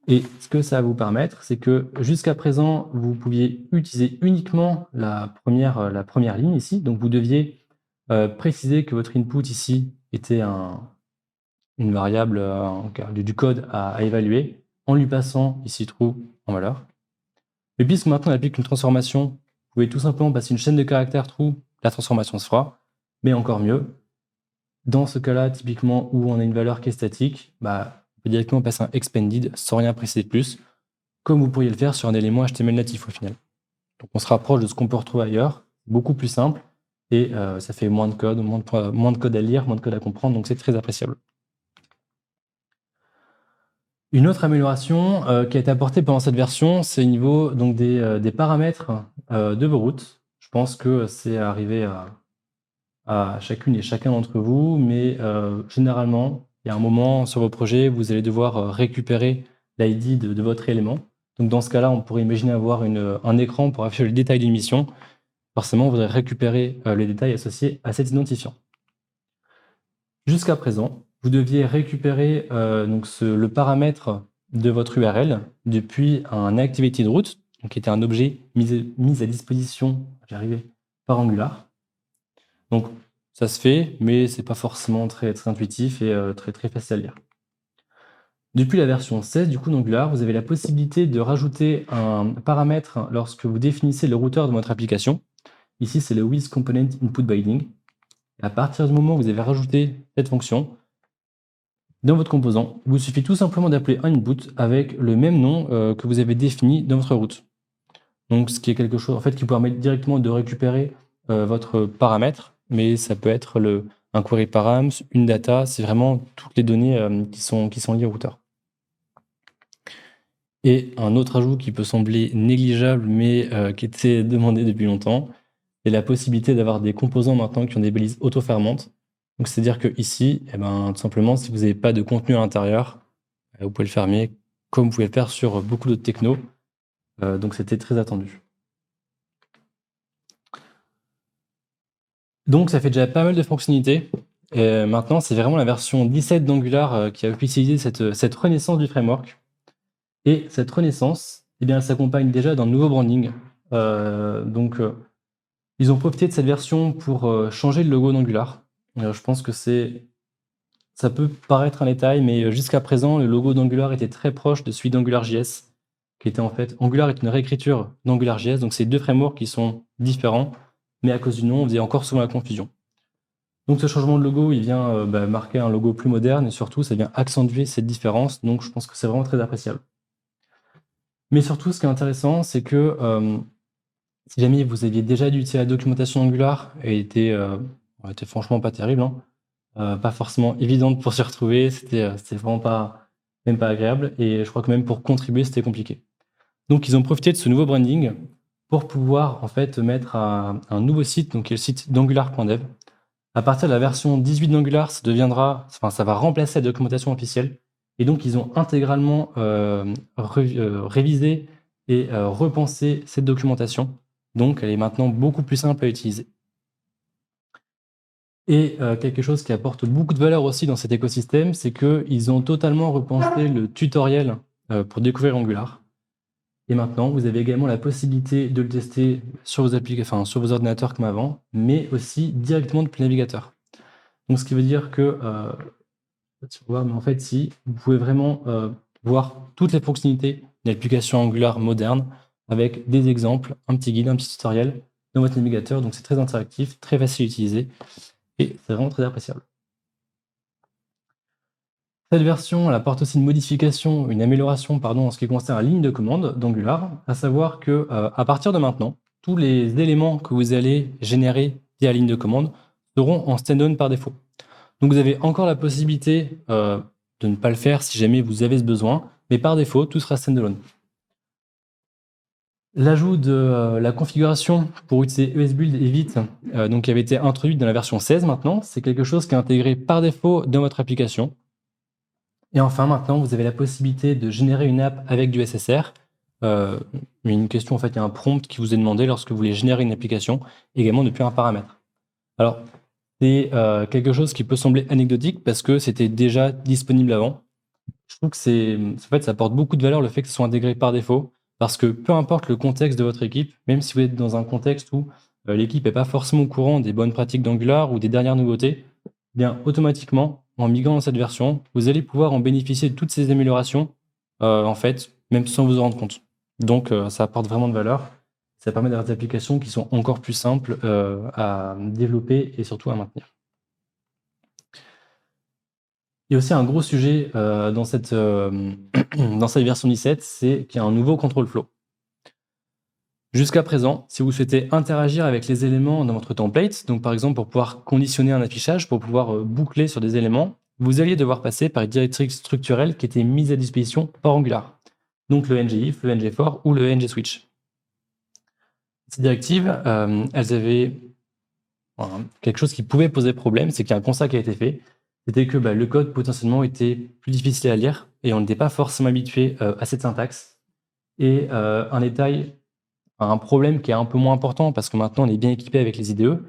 Et ce que ça va vous permettre, c'est que jusqu'à présent, vous pouviez utiliser uniquement la première ligne ici. Donc vous deviez préciser que votre input ici était une variable du code à évaluer en lui passant ici true en valeur. Et puisque maintenant on applique une transformation, vous pouvez tout simplement passer une chaîne de caractères true, la transformation se fera, mais encore mieux, dans ce cas-là, typiquement où on a une valeur qui est statique, on peut directement passer un expanded sans rien préciser de plus, comme vous pourriez le faire sur un élément HTML natif au final. Donc on se rapproche de ce qu'on peut retrouver ailleurs, beaucoup plus simple, et ça fait moins de code, moins de code à lire, moins de code à comprendre, donc c'est très appréciable. Une autre amélioration qui a été apportée pendant cette version, c'est au niveau donc, des paramètres de vos routes. Je pense que c'est arrivé à chacune et chacun d'entre vous, mais généralement, il y a un moment sur vos projets, vous allez devoir récupérer l'ID de votre élément. Donc dans ce cas-là, on pourrait imaginer avoir un écran pour afficher le détail d'une mission. Forcément, vous allez récupérer les détails associés à cet identifiant. Jusqu'à présent, vous deviez récupérer le paramètre de votre URL depuis un ActivityRoute, donc qui était un objet mis à disposition, par Angular. Donc ça se fait, mais c'est pas forcément très intuitif et très facile à lire. Depuis la version 16 du coup d'Angular, vous avez la possibilité de rajouter un paramètre lorsque vous définissez le routeur de votre application. Ici, c'est le with component input binding. Et à partir du moment où vous avez rajouté cette fonction, dans votre composant, il vous suffit tout simplement d'appeler un input avec le même nom que vous avez défini dans votre route. Donc, ce qui est quelque chose en fait qui permet directement de récupérer votre paramètre, mais ça peut être un query params, une data, c'est vraiment toutes les données qui sont liées au routeur. Et un autre ajout qui peut sembler négligeable, mais qui était demandé depuis longtemps, c'est la possibilité d'avoir des composants maintenant qui ont des balises auto-fermantes. Donc, c'est-à-dire que ici, tout simplement, si vous n'avez pas de contenu à l'intérieur, vous pouvez le fermer, comme vous pouvez le faire sur beaucoup d'autres technos. Donc, c'était très attendu. Donc, ça fait déjà pas mal de fonctionnalités. Et maintenant, c'est vraiment la version 17 d'Angular qui a officialisé cette renaissance du framework. Et cette renaissance, elle s'accompagne déjà d'un nouveau branding. Ils ont profité de cette version pour changer le logo d'Angular. Je pense que ça peut paraître un détail, mais jusqu'à présent, le logo d'Angular était très proche de celui d'AngularJS, qui était en fait... Angular est une réécriture d'AngularJS, donc c'est deux frameworks qui sont différents, mais à cause du nom, on faisait encore souvent la confusion. Donc ce changement de logo, il vient marquer un logo plus moderne, et surtout, ça vient accentuer cette différence, donc je pense que c'est vraiment très appréciable. Mais surtout, ce qui est intéressant, c'est que si jamais vous aviez déjà dû utiliser la documentation Angular, elle était franchement pas terrible, pas forcément évidente pour s'y retrouver, c'était vraiment même pas agréable, et je crois que même pour contribuer, c'était compliqué. Donc ils ont profité de ce nouveau branding pour pouvoir en fait mettre un nouveau site, donc qui est le site d'angular.dev. À partir de la version 18 d'Angular, ça va remplacer la documentation officielle, et donc ils ont intégralement révisé et repensé cette documentation. Donc, elle est maintenant beaucoup plus simple à utiliser. Et quelque chose qui apporte beaucoup de valeur aussi dans cet écosystème, c'est qu'ils ont totalement repensé le tutoriel pour découvrir Angular. Et maintenant, vous avez également la possibilité de le tester sur vos ordinateurs comme avant, mais aussi directement depuis le navigateur. Donc, ce qui veut dire que, vous pouvez vraiment voir toutes les fonctionnalités d'une application Angular moderne, avec des exemples, un petit guide, un petit tutoriel dans votre navigateur. Donc c'est très interactif, très facile à utiliser et c'est vraiment très appréciable. Cette version elle apporte aussi une amélioration en ce qui concerne la ligne de commande d'Angular, à savoir que à partir de maintenant, tous les éléments que vous allez générer via la ligne de commande seront en stand-alone par défaut. Donc vous avez encore la possibilité de ne pas le faire si jamais vous avez ce besoin, mais par défaut, tout sera stand-alone. L'ajout de la configuration pour utiliser ESBuild et Vite, qui avait été introduite dans la version 16 maintenant, c'est quelque chose qui est intégré par défaut dans votre application. Et enfin, maintenant, vous avez la possibilité de générer une app avec du SSR. Une question, en fait, il y a un prompt qui vous est demandé lorsque vous voulez générer une application, également depuis un paramètre. Alors, c'est quelque chose qui peut sembler anecdotique parce que c'était déjà disponible avant. Je trouve que ça apporte beaucoup de valeur le fait que ce soit intégré par défaut. Parce que peu importe le contexte de votre équipe, même si vous êtes dans un contexte où l'équipe n'est pas forcément au courant des bonnes pratiques d'Angular ou des dernières nouveautés, bien automatiquement, en migrant dans cette version, vous allez pouvoir en bénéficier de toutes ces améliorations, même sans vous en rendre compte. Donc ça apporte vraiment de valeur. Ça permet d'avoir des applications qui sont encore plus simples à développer et surtout à maintenir. Il y a aussi un gros sujet dans cette version 17, c'est qu'il y a un nouveau control flow. Jusqu'à présent, si vous souhaitez interagir avec les éléments dans votre template, donc par exemple pour pouvoir conditionner un affichage, pour pouvoir boucler sur des éléments, vous alliez devoir passer par une directive structurelle qui était mise à disposition par Angular. Donc le ngIf, le ngFor ou le ngSwitch. Ces directives, elles avaient quelque chose qui pouvait poser problème, c'est qu'il y a un constat qui a été fait, c'était que le code potentiellement était plus difficile à lire et on n'était pas forcément habitué à cette syntaxe. Et un problème qui est un peu moins important parce que maintenant on est bien équipé avec les IDE,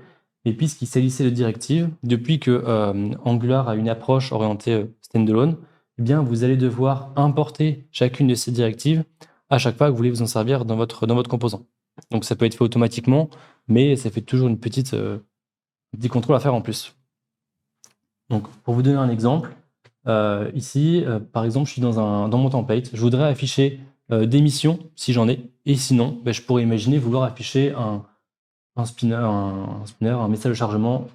et puisqu'il s'agissait de directives, depuis que Angular a une approche orientée standalone, eh bien vous allez devoir importer chacune de ces directives à chaque fois que vous voulez vous en servir dans votre composant. Donc ça peut être fait automatiquement, mais ça fait toujours une petit contrôle à faire en plus. Donc pour vous donner un exemple, ici, par exemple, je suis dans mon template, je voudrais afficher des missions si j'en ai, et sinon, je pourrais imaginer vouloir afficher un spinner, un message de chargement.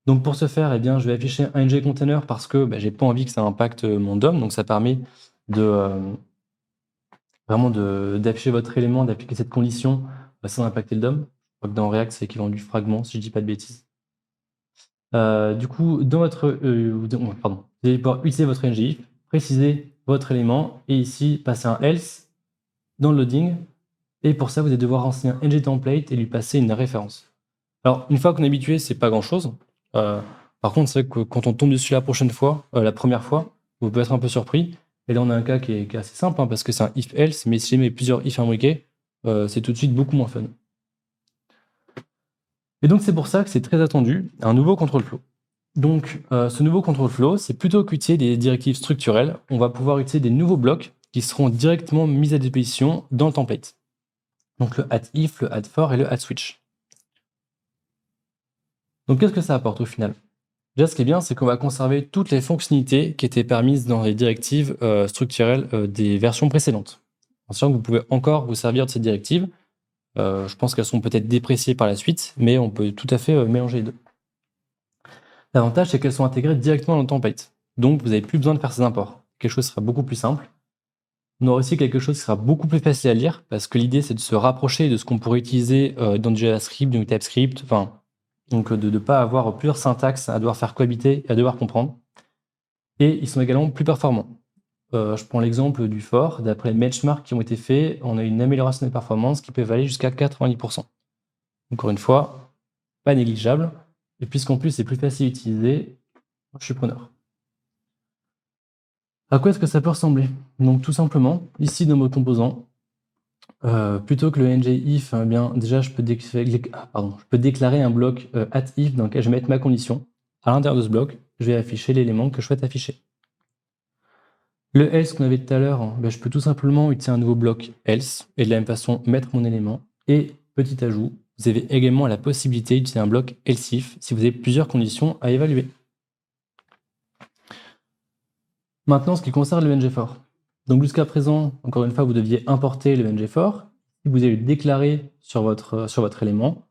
Donc pour ce faire, eh bien, je vais afficher un ng-container parce que j'ai pas envie que ça impacte mon DOM, donc ça permet vraiment d'afficher votre élément, d'appliquer cette condition sans impacter le DOM. Je crois que dans React, c'est équivalent du fragment, si je dis pas de bêtises. Du coup, dans votre, vous allez pouvoir utiliser votre ngIf, préciser votre élément, et ici, passer un else dans le loading. Et pour ça, vous allez devoir renseigner un ngTemplate et lui passer une référence. Alors, une fois qu'on est habitué, c'est pas grand-chose. Par contre, c'est vrai que quand on tombe dessus la première fois, vous pouvez être un peu surpris. Et là, on a un cas qui est assez simple, parce que c'est un if-else, mais si j'ai plusieurs if imbriqués, c'est tout de suite beaucoup moins fun. Et donc, c'est pour ça que c'est très attendu, un nouveau control flow. Donc, ce nouveau control flow, c'est plutôt qu'utiliser des directives structurelles, on va pouvoir utiliser des nouveaux blocs qui seront directement mis à disposition dans le template. Donc, le add-if, le add-for et le add-switch. Donc, qu'est-ce que ça apporte au final? Déjà, ce qui est bien, c'est qu'on va conserver toutes les fonctionnalités qui étaient permises dans les directives structurelles des versions précédentes. En sachant que vous pouvez encore vous servir de ces directives. Je pense qu'elles sont peut-être dépréciées par la suite, mais on peut tout à fait mélanger les deux. L'avantage, c'est qu'elles sont intégrées directement dans le template. Donc, vous n'avez plus besoin de faire ces imports. Quelque chose sera beaucoup plus simple. On aura aussi quelque chose qui sera beaucoup plus facile à lire, parce que l'idée, c'est de se rapprocher de ce qu'on pourrait utiliser dans du JavaScript, du TypeScript, donc de ne pas avoir plusieurs syntaxes à devoir faire cohabiter et à devoir comprendre. Et ils sont également plus performants. Je prends l'exemple du for. D'après les benchmarks qui ont été faits, on a une amélioration des performances qui peut aller jusqu'à 90%. Encore une fois, pas négligeable. Et puisqu'en plus c'est plus facile à utiliser, je suis preneur. À quoi est-ce que ça peut ressembler? Donc tout simplement, ici dans mon composant, plutôt que le ngIf, déjà je peux déclarer un bloc @if dans lequel je vais mettre ma condition. À l'intérieur de ce bloc, je vais afficher l'élément que je souhaite afficher. Le else qu'on avait tout à l'heure, je peux tout simplement utiliser un nouveau bloc else et de la même façon mettre mon élément. Et petit ajout, vous avez également la possibilité d'utiliser un bloc else-if si vous avez plusieurs conditions à évaluer. Maintenant, ce qui concerne le ngFor. Donc jusqu'à présent, encore une fois, vous deviez importer le ngFor. Si vous allez le déclarer sur votre élément,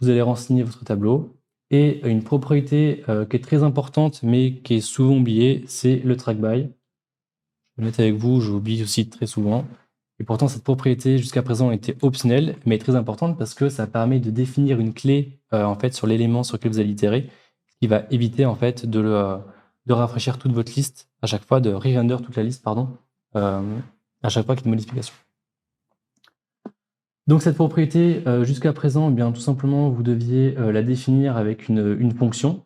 vous allez renseigner votre tableau. Et une propriété qui est très importante, mais qui est souvent oubliée, c'est le trackby. Je vais le mettre avec vous, je l'oublie aussi très souvent. Et pourtant, cette propriété, jusqu'à présent, était optionnelle, mais très importante parce que ça permet de définir une clé sur l'élément sur lequel vous allez itérer, ce qui va éviter de rafraîchir toute votre liste à chaque fois, de re-render toute la liste, à chaque fois qu'il y a une modification. Donc cette propriété, jusqu'à présent, tout simplement, vous deviez la définir avec une fonction.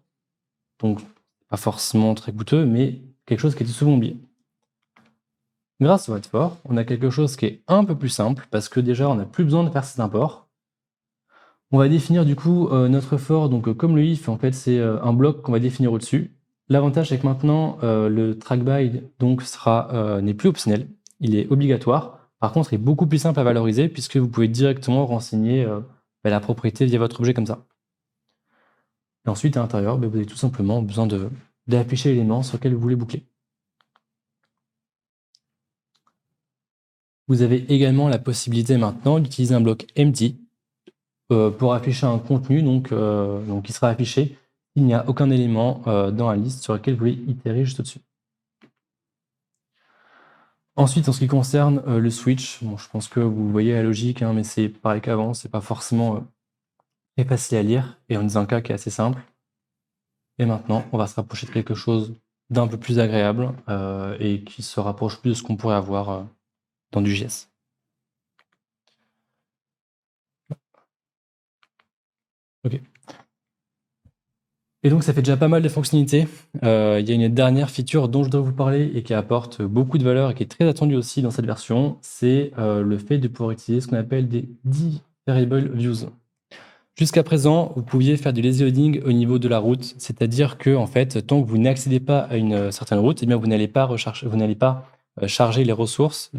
Donc, pas forcément très coûteux, mais quelque chose qui était souvent oublié. Grâce au add-for, on a quelque chose qui est un peu plus simple, parce que déjà, on n'a plus besoin de faire cet import. On va définir du coup notre for, donc comme le if, en fait, c'est un bloc qu'on va définir au-dessus. L'avantage, c'est que maintenant, le trackby n'est plus optionnel, il est obligatoire. Par contre, il est beaucoup plus simple à valoriser, puisque vous pouvez directement renseigner la propriété via votre objet comme ça. Et ensuite, à l'intérieur, vous avez tout simplement besoin d'afficher l'élément sur lequel vous voulez boucler. Vous avez également la possibilité maintenant d'utiliser un bloc empty pour afficher un contenu donc qui sera affiché s'il n'y a aucun élément dans la liste sur lequel vous voulez itérer juste au-dessus. Ensuite, en ce qui concerne le switch, je pense que vous voyez la logique, mais c'est pareil qu'avant, c'est pas forcément très facile à lire, et on est dans un cas qui est assez simple. Et maintenant, on va se rapprocher de quelque chose d'un peu plus agréable et qui se rapproche plus de ce qu'on pourrait avoir dans du JS. Ok. Et donc, ça fait déjà pas mal de fonctionnalités. Il y a une dernière feature dont je dois vous parler et qui apporte beaucoup de valeur et qui est très attendue aussi dans cette version, c'est le fait de pouvoir utiliser ce qu'on appelle des differable views. Jusqu'à présent, vous pouviez faire du lazy loading au niveau de la route, c'est-à-dire que en fait, tant que vous n'accédez pas à une certaine route, eh bien, vous n'allez pas charger les ressources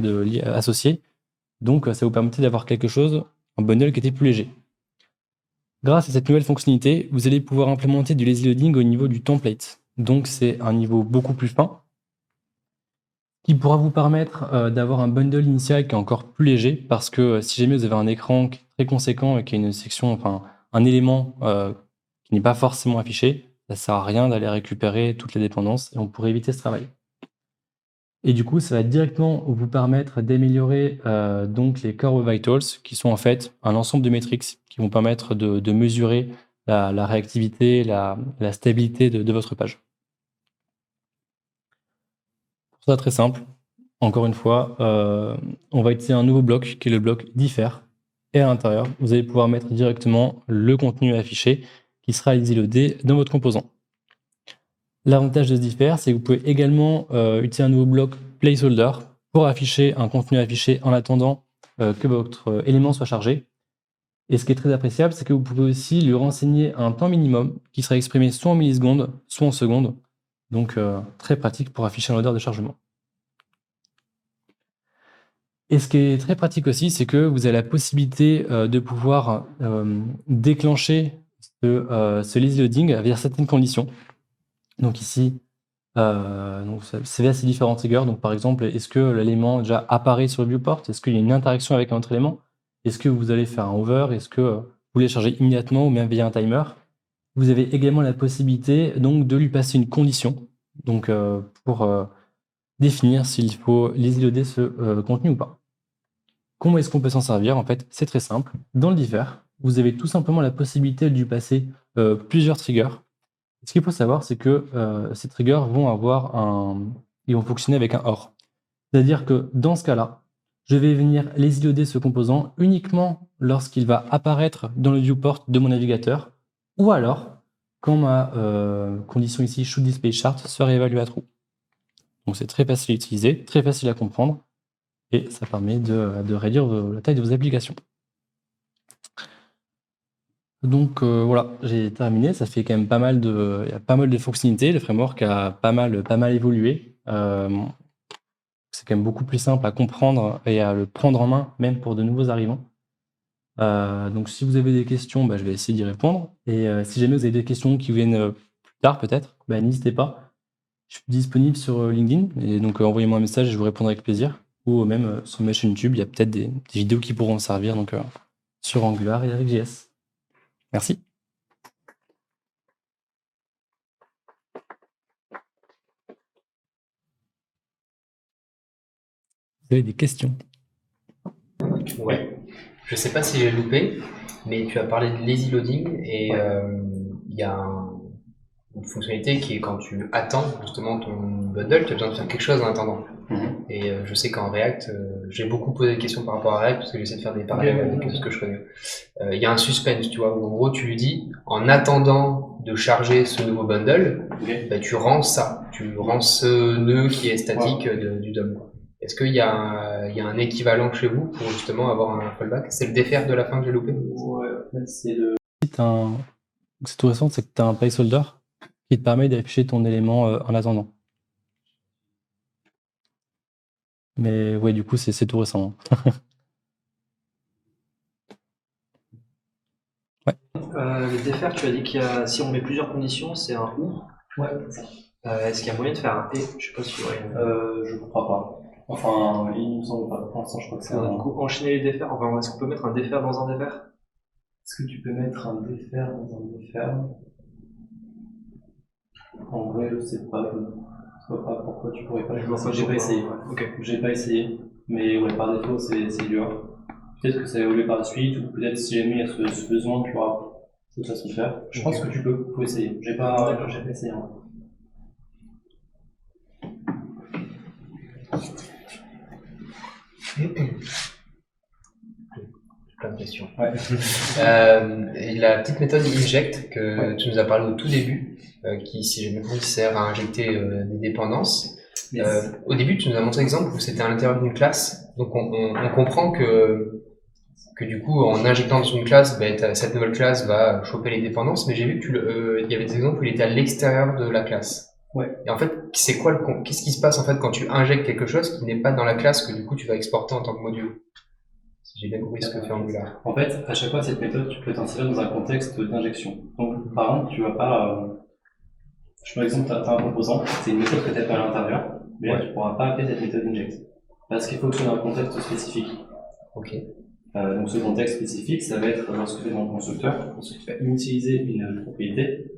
associées. Donc, ça vous permettait d'avoir quelque chose, un bundle qui était plus léger. Grâce à cette nouvelle fonctionnalité, vous allez pouvoir implémenter du lazy loading au niveau du template. Donc, c'est un niveau beaucoup plus fin qui pourra vous permettre d'avoir un bundle initial qui est encore plus léger parce que si jamais vous avez un écran qui est très conséquent et qui a une section, enfin un élément qui n'est pas forcément affiché, ça ne sert à rien d'aller récupérer toutes les dépendances et on pourrait éviter ce travail. Et du coup, ça va directement vous permettre d'améliorer donc les Core Vitals, qui sont en fait un ensemble de métriques qui vont permettre de mesurer la réactivité, la stabilité de votre page. Pour ça, très simple. Encore une fois, on va utiliser un nouveau bloc qui est le bloc differ. Et à l'intérieur, vous allez pouvoir mettre directement le contenu affiché qui sera easy loadé dans votre composant. L'avantage de ce differ, c'est que vous pouvez également utiliser un nouveau bloc placeholder pour afficher un contenu affiché en attendant que votre élément soit chargé. Et ce qui est très appréciable, c'est que vous pouvez aussi lui renseigner un temps minimum qui sera exprimé soit en millisecondes, soit en secondes. Donc très pratique pour afficher un order de chargement. Et ce qui est très pratique aussi, c'est que vous avez la possibilité de pouvoir déclencher ce lazy loading via certaines conditions. Donc ici, c'est via ces différents triggers. Donc par exemple, est-ce que l'élément déjà apparaît sur le viewport? Est-ce qu'il y a une interaction avec un autre élément? Est-ce que vous allez faire un hover? Est-ce que vous voulez charger immédiatement ou même via un timer? Vous avez également la possibilité donc de lui passer une condition donc, pour définir s'il faut lazy loader ce contenu ou pas. Comment est-ce qu'on peut s'en servir? En fait, c'est très simple. Dans le differ, vous avez tout simplement la possibilité de lui passer plusieurs triggers. Ce qu'il faut savoir, c'est que ces triggers ils vont fonctionner avec un OR. C'est-à-dire que dans ce cas-là, je vais venir lazy loader ce composant uniquement lorsqu'il va apparaître dans le viewport de mon navigateur, ou alors quand ma condition ici should display chart sera évaluée à true. Donc c'est très facile à utiliser, très facile à comprendre, et ça permet de réduire la taille de vos applications. Donc voilà, j'ai terminé. Ça fait quand même il y a pas mal de fonctionnalités. Le framework a pas mal évolué. C'est quand même beaucoup plus simple à comprendre et à le prendre en main, même pour de nouveaux arrivants. Donc si vous avez des questions, je vais essayer d'y répondre. Et si jamais vous avez des questions qui viennent plus tard peut-être, n'hésitez pas. Je suis disponible sur LinkedIn et donc envoyez-moi un message et je vous répondrai avec plaisir. Ou même sur ma chaîne YouTube, il y a peut-être des vidéos qui pourront servir donc, sur Angular et avec JS. Merci. Vous avez des questions? Ouais. Je sais pas si j'ai loupé, mais tu as parlé de lazy loading et il y a une fonctionnalité qui est quand tu attends justement ton bundle, tu as besoin de faire quelque chose en attendant. Et je sais qu'en React, j'ai beaucoup posé des questions par rapport à React parce que j'essaie de faire des parallèles avec ce que je connais. Il y a un suspense, tu vois, où en gros tu lui dis, en attendant de charger ce nouveau bundle, tu rends ça, tu rends ce nœud qui est statique du DOM. Est-ce qu'il y a un équivalent chez vous pour justement avoir un fallback? C'est le défaire de la fin que j'ai loupé? Ouais, c'est c'est tout récent, c'est que tu as un placeholder qui te permet d'afficher ton élément en attendant. Mais ouais, du coup, c'est tout récent. Ouais. Le défaire, tu as dit si on met plusieurs conditions, c'est un ou. Ouais. Est-ce qu'il y a moyen de faire un et? Je sais pas si Je crois pas. Enfin, il me semble pas. Pour l'instant, je crois que c'est Du coup, enchaîner les défairs. Enfin, est-ce qu'on peut mettre un défaire dans un défaire? Est-ce que tu peux mettre un défaire dans un défaire? En vrai, je sais pas. Je vois pas pourquoi tu pourrais pas. J'ai pas essayé. Ok. J'ai pas essayé. Mais ouais, par défaut, c'est dur. Peut-être que ça va évoluer par la suite, ou peut-être si jamais il y a ce besoin, tu auras cette façon de faire. Je pense que tu peux essayer. J'ai pas essayé. Hein. Plein de questions. Ouais. Et la petite méthode inject que tu nous as parlé au tout début, qui, si j'ai bien compris, sert à injecter des dépendances. Yes. Au début, tu nous as montré l'exemple où c'était à l'intérieur d'une classe. Donc, on comprend que du coup, en injectant dans une classe, cette nouvelle classe va choper les dépendances. Mais j'ai vu que il y avait des exemples où il était à l'extérieur de la classe. Ouais. Et en fait, qu'est-ce qui se passe en fait quand tu injectes quelque chose qui n'est pas dans la classe que du coup tu vas exporter en tant que module? Si j'ai bien compris ce que fait Angular. En fait, à chaque fois, cette méthode, tu peux t'insérer dans un contexte d'injection. Donc, par exemple, tu vas pas. Je prends l'exemple, tu as un composant, c'est une méthode que tu appelles à l'intérieur, mais là, tu ne pourras pas appeler cette méthode inject. Parce qu'il faut que ce soit dans un contexte spécifique. Ok. Donc, ce contexte spécifique, ça va être lorsque tu es dans le constructeur, lorsque tu vas initialiser une propriété.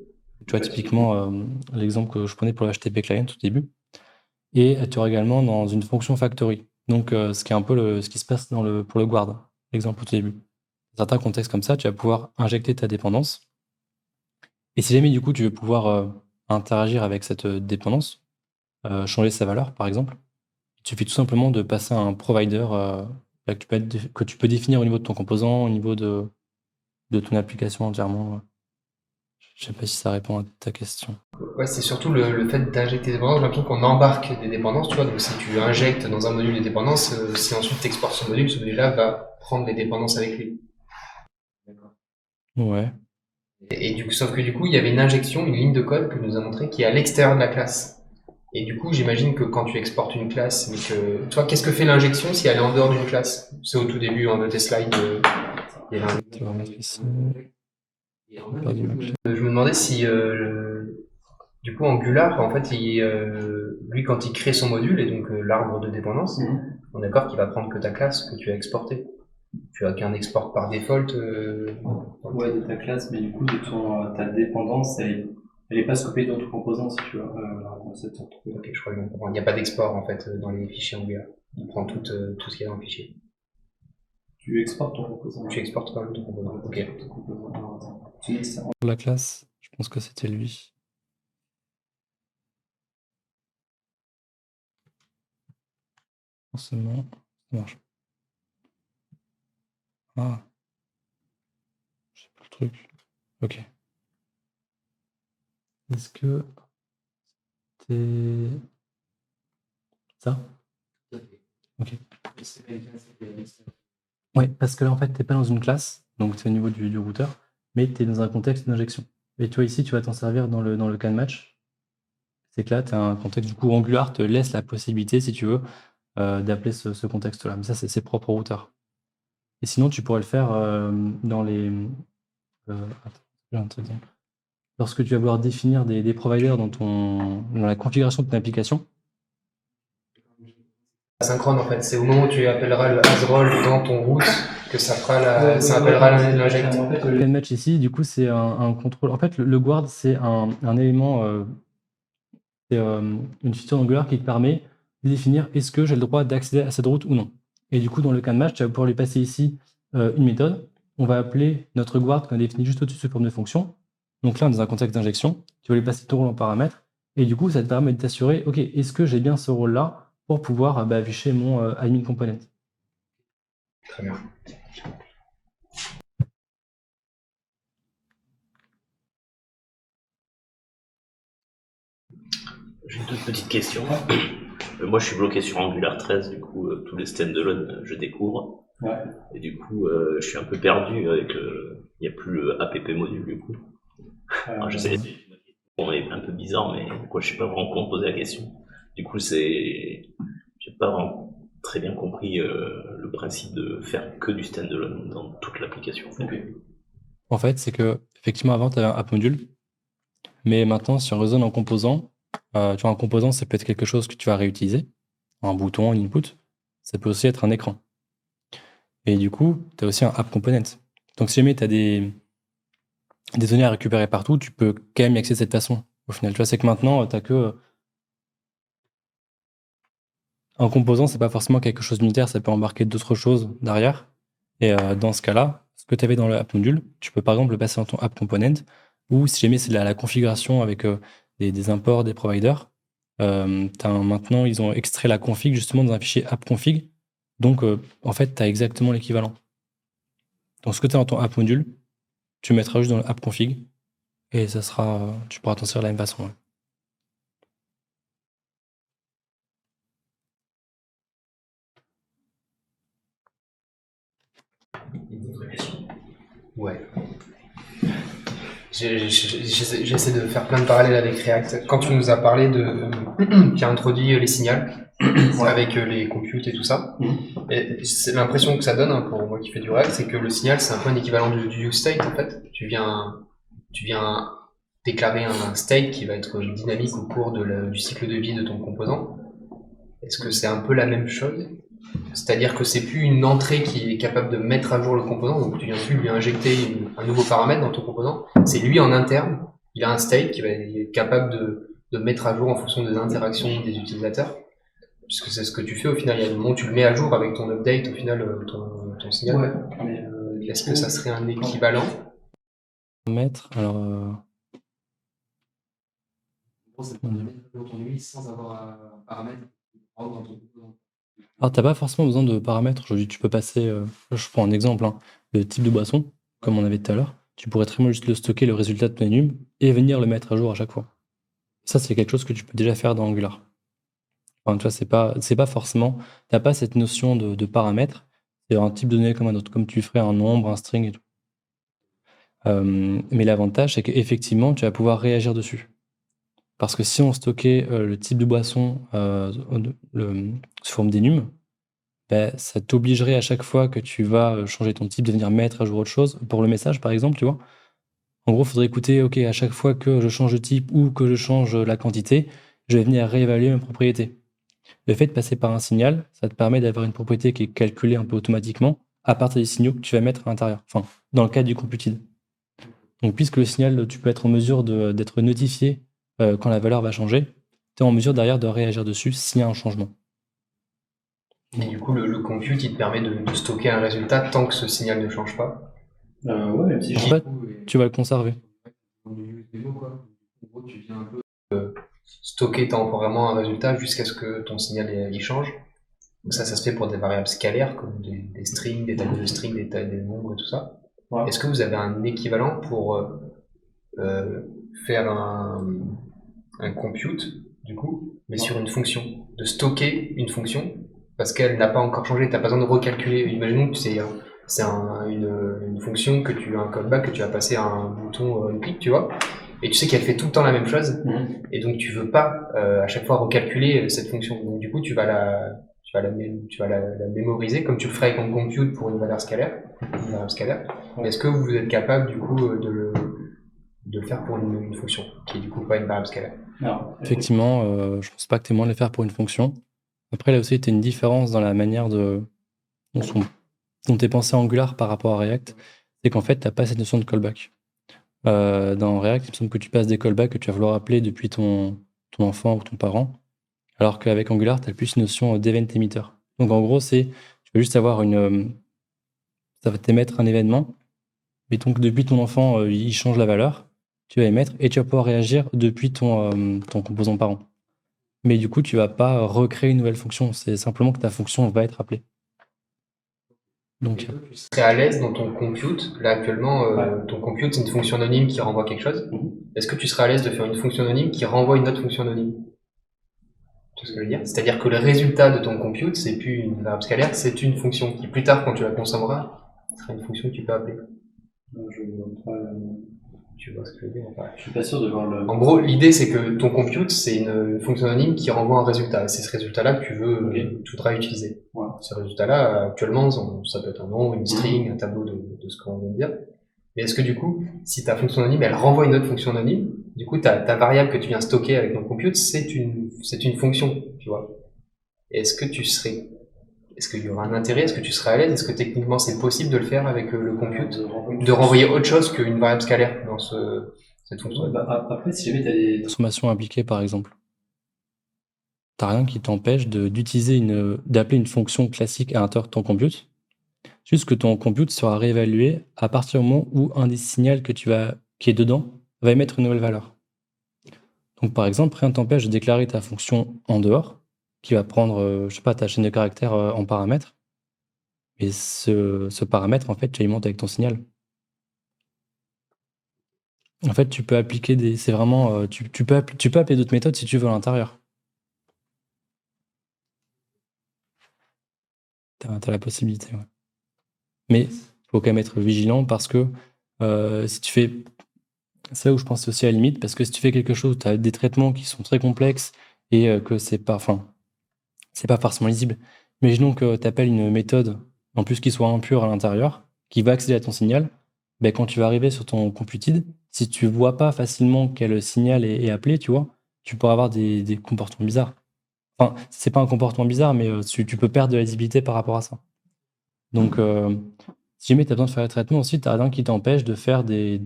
Tu vois, typiquement, l'exemple que je prenais pour le HTTP client au début. Et tu auras également dans une fonction factory. Donc, ce qui est un peu ce qui se passe pour le guard, l'exemple au début. Dans certains contextes comme ça, tu vas pouvoir injecter ta dépendance. Et si jamais, du coup, tu veux pouvoir interagir avec cette dépendance, changer sa valeur, par exemple, il suffit tout simplement de passer à un provider que tu peux définir au niveau de ton composant, au niveau de ton application entièrement. Je sais pas si ça répond à ta question. Ouais, c'est surtout le fait d'injecter des dépendances. J'ai l'impression qu'on embarque des dépendances, tu vois. Donc, si tu injectes dans un module des dépendances, si ensuite tu exportes ce module-là va prendre les dépendances avec lui. D'accord. Ouais. Et du coup, sauf que du coup, il y avait une injection, une ligne de code que nous a montré qui est à l'extérieur de la classe. Et du coup, j'imagine que quand tu exportes une classe, mais que, toi, qu'est-ce que fait l'injection si elle est en dehors d'une classe? C'est au tout début, de tes slides, il y avait Tu vas remettre ici. Je me demandais si, du coup, Angular, en fait, lui, quand il crée son module, et donc l'arbre de dépendance, on est d'accord qu'il va prendre que ta classe que tu as exportée. Tu as qu'un export par default. Ouais, de ta classe, mais du coup, ta dépendance, elle est pas scopée dans ton composant, si tu veux. Ok, je crois que il n'y a pas d'export, en fait, dans les fichiers Angular. Il prend tout ce qu'il y a dans le fichier. Tu exportes ton composant. Tu exportes quand même ton composant. Ok. Pour la classe, je pense que c'était lui. Forcément, ça marche. Ah. Je sais pas le truc. Ok. Est-ce que c'est ça? Ok. Ouais, parce que là, en fait, t'es pas dans une classe, donc c'est au niveau du routeur, mais tu es dans un contexte d'injection. Et tu vois, ici, tu vas t'en servir dans le can match. C'est que là, tu as un contexte, du coup, Angular te laisse la possibilité, si tu veux, d'appeler ce contexte-là. Mais ça, c'est propre au routeur. Et sinon, tu pourrais le faire dans les. Attends, j'ai un truc. Lorsque tu vas vouloir définir des providers dans la configuration de ton application. Synchrone, en fait, c'est au moment où tu appelleras le asroll dans ton route que ça appellera l'inject. En fait, le can match ici, du coup, c'est un contrôle. En fait, le guard, c'est un élément, c'est une feature d'Angular qui te permet de définir est-ce que j'ai le droit d'accéder à cette route ou non. Et du coup, dans le can match, tu vas pouvoir lui passer ici une méthode. On va appeler notre guard qu'on a défini juste au-dessus sous forme de fonction. Donc là, dans un contexte d'injection, tu vas lui passer ton rôle en paramètre. Et du coup, ça te permet de t'assurer, OK, est-ce que j'ai bien ce rôle-là pour pouvoir afficher mon admin component. Très bien. J'ai une toute petite question. Moi, je suis bloqué sur Angular 13, du coup, tous les standalone, je découvre. Ouais. Et du coup, je suis un peu perdu avec il n'y a plus le app module, du coup. Alors, je sais, on est un peu bizarre, mais quoi, je sais pas vraiment comment poser la question. Du coup, j'ai pas vraiment très bien compris le principe de faire que du standalone dans toute l'application. En fait, c'est que, effectivement, avant, tu avais un app module. Mais maintenant, si on raisonne en composant, tu vois, un composant, ça peut être quelque chose que tu vas réutiliser, un bouton, un input. Ça peut aussi être un écran. Et du coup, tu as aussi un app component. Donc, si jamais tu as des données à récupérer partout, tu peux quand même y accéder de cette façon. Au final, tu vois, c'est que maintenant, tu n'as que. Un composant, c'est pas forcément quelque chose d'unitaire, ça peut embarquer d'autres choses derrière. Et dans ce cas-là, ce que tu avais dans le app module, tu peux par exemple le passer dans ton app component, ou si jamais c'est la configuration avec des imports, des providers, maintenant ils ont extrait la config justement dans un fichier app config. Donc en fait, tu as exactement l'équivalent. Donc ce que tu as dans ton app module, tu mettras juste dans le app config. et tu pourras t'en servir de la même façon. Ouais. Ouais. J'essaie de faire plein de parallèles avec React. Quand tu nous as parlé qui a introduit les signals avec les computes et tout ça, et c'est l'impression que ça donne, hein, pour moi qui fais du React, c'est que le signal c'est un peu un équivalent du useState en fait. Tu viens déclarer un state qui va être dynamique au cours du cycle de vie de ton composant. Est-ce que c'est un peu la même chose? C'est-à-dire que c'est plus une entrée qui est capable de mettre à jour le composant, donc tu viens plus lui injecter un nouveau paramètre dans ton composant. C'est lui en interne, il a un state qui va être capable de mettre à jour en fonction des interactions des utilisateurs. Puisque c'est ce que tu fais au final. Il y a un moment où tu le mets à jour avec ton update, au final, ton signal. Ouais, mais est-ce que ça serait un équivalent? Mettre, alors. Sans avoir un paramètre dans ton composant. Alors, tu n'as pas forcément besoin de paramètres. Aujourd'hui, tu peux passer, je prends un exemple, hein, le type de boisson, comme on avait tout à l'heure. Tu pourrais très bien juste le stocker, le résultat de ton enum, et venir le mettre à jour à chaque fois. Ça, c'est quelque chose que tu peux déjà faire dans Angular. Enfin, tu vois, c'est pas forcément, tu n'as pas cette notion de paramètre. C'est un type de données comme un autre, comme tu ferais un nombre, un string et tout. Mais l'avantage, c'est qu'effectivement, tu vas pouvoir réagir dessus. Parce que si on stockait le type de boisson sous forme d'enum, ça t'obligerait à chaque fois que tu vas changer ton type de venir mettre à jour autre chose. Pour le message, par exemple, tu vois. En gros, il faudrait écouter, OK, à chaque fois que je change de type ou que je change la quantité, je vais venir réévaluer mes propriétés. Le fait de passer par un signal, ça te permet d'avoir une propriété qui est calculée un peu automatiquement à partir des signaux que tu vas mettre à l'intérieur. Enfin, dans le cas du computed. Donc, puisque le signal, tu peux être en mesure d'être notifié quand la valeur va changer, tu es en mesure derrière de réagir dessus s'il y a un changement. Et du coup, le compute, il te permet de stocker un résultat tant que ce signal ne change pas. ouais, même si En fait, tu vas le conserver. En gros, tu viens un peu stocker temporairement un résultat jusqu'à ce que ton signal y change. Donc ça se fait pour des variables scalaires comme des strings, des tableaux de strings, des nombres et tout ça. Ouais. Est-ce que vous avez un équivalent pour faire un compute, du coup, mais sur une fonction, de stocker une fonction parce qu'elle n'a pas encore changé, tu n'as pas besoin de recalculer. Imaginons que c'est une fonction que tu as un callback, que tu vas passer à un bouton, une clic, tu vois, et tu sais qu'elle fait tout le temps la même chose, et donc tu veux pas à chaque fois recalculer cette fonction. Donc du coup, tu vas la mémoriser comme tu le ferais avec un compute pour une valeur scalaire. Mais est-ce que vous êtes capable du coup de le faire pour une fonction qui est du coup pas une variable scalaire? Alors, effectivement, je pense pas que tu aies moyen de le faire pour une fonction. Après, là aussi, tu as une différence dans la manière dont est pensé Angular par rapport à React. C'est qu'en fait, tu n'as pas cette notion de callback. Dans React, il me semble que tu passes des callbacks que tu vas vouloir appeler depuis ton enfant ou ton parent. Alors qu'avec Angular, tu as plus une notion d'event emitter. Donc en gros, tu vas juste avoir ça va t'émettre un événement. Mais donc depuis ton enfant, il change la valeur. Tu vas émettre et tu vas pouvoir réagir depuis ton composant parent. Mais du coup, tu vas pas recréer une nouvelle fonction. C'est simplement que ta fonction va être appelée. Donc, tu serais à l'aise dans ton compute. Là, actuellement, ton compute, c'est une fonction anonyme qui renvoie quelque chose. Est-ce que tu serais à l'aise de faire une fonction anonyme qui renvoie une autre fonction anonyme? Tu vois ce que je veux dire? C'est-à-dire que le résultat de ton compute, c'est plus une variable scalaire, c'est une fonction qui, plus tard, quand tu la consommeras, sera une fonction que tu peux appeler. Tu vois ce que je veux dire? Je suis pas sûr de voir le... En gros, l'idée, c'est que ton compute, c'est une fonction anonyme qui renvoie un résultat. Et c'est ce résultat-là que tu voudras utiliser. Ouais. Ce résultat-là, actuellement, ça peut être un nom, une string, un tableau de ce qu'on vient de dire. Mais est-ce que du coup, si ta fonction anonyme, elle renvoie une autre fonction anonyme, du coup, ta variable que tu viens stocker avec ton compute, c'est une fonction, tu vois. Et est-ce qu'il y aura un intérêt? Est-ce que tu serais à l'aise? Est-ce que techniquement c'est possible de le faire avec le compute? De renvoyer autre chose qu'une variable scalaire dans cette fonction? Après, si jamais tu as des transformations impliquées, par exemple, tu n'as rien qui t'empêche d'appeler une fonction classique à l'intérieur de ton compute. Juste que ton compute sera réévalué à partir du moment où un des signaux qui est dedans va émettre une nouvelle valeur. Donc, par exemple, rien ne t'empêche de déclarer ta fonction en dehors, qui va prendre, ta chaîne de caractères en paramètres. Et ce paramètre, en fait, tu alimentes avec ton signal. En fait, tu peux appliquer des. C'est vraiment. Tu peux appeler d'autres méthodes si tu veux à l'intérieur. T'as la possibilité, ouais. Mais il faut quand même être vigilant parce que si tu fais. C'est là où je pense aussi à la limite, parce que si tu fais quelque chose, tu as des traitements qui sont très complexes et que c'est pas. Enfin, c'est pas forcément lisible. Imaginons que tu appelles une méthode, en plus qui soit impure à l'intérieur, qui va accéder à ton signal. Ben, quand tu vas arriver sur ton computid, si tu vois pas facilement quel signal est appelé, tu vois, tu pourras avoir des comportements bizarres. Enfin, c'est pas un comportement bizarre, mais tu peux perdre de la lisibilité par rapport à ça. Donc, si jamais tu as besoin de faire un traitement aussi, tu n'as rien qui t'empêche de faire des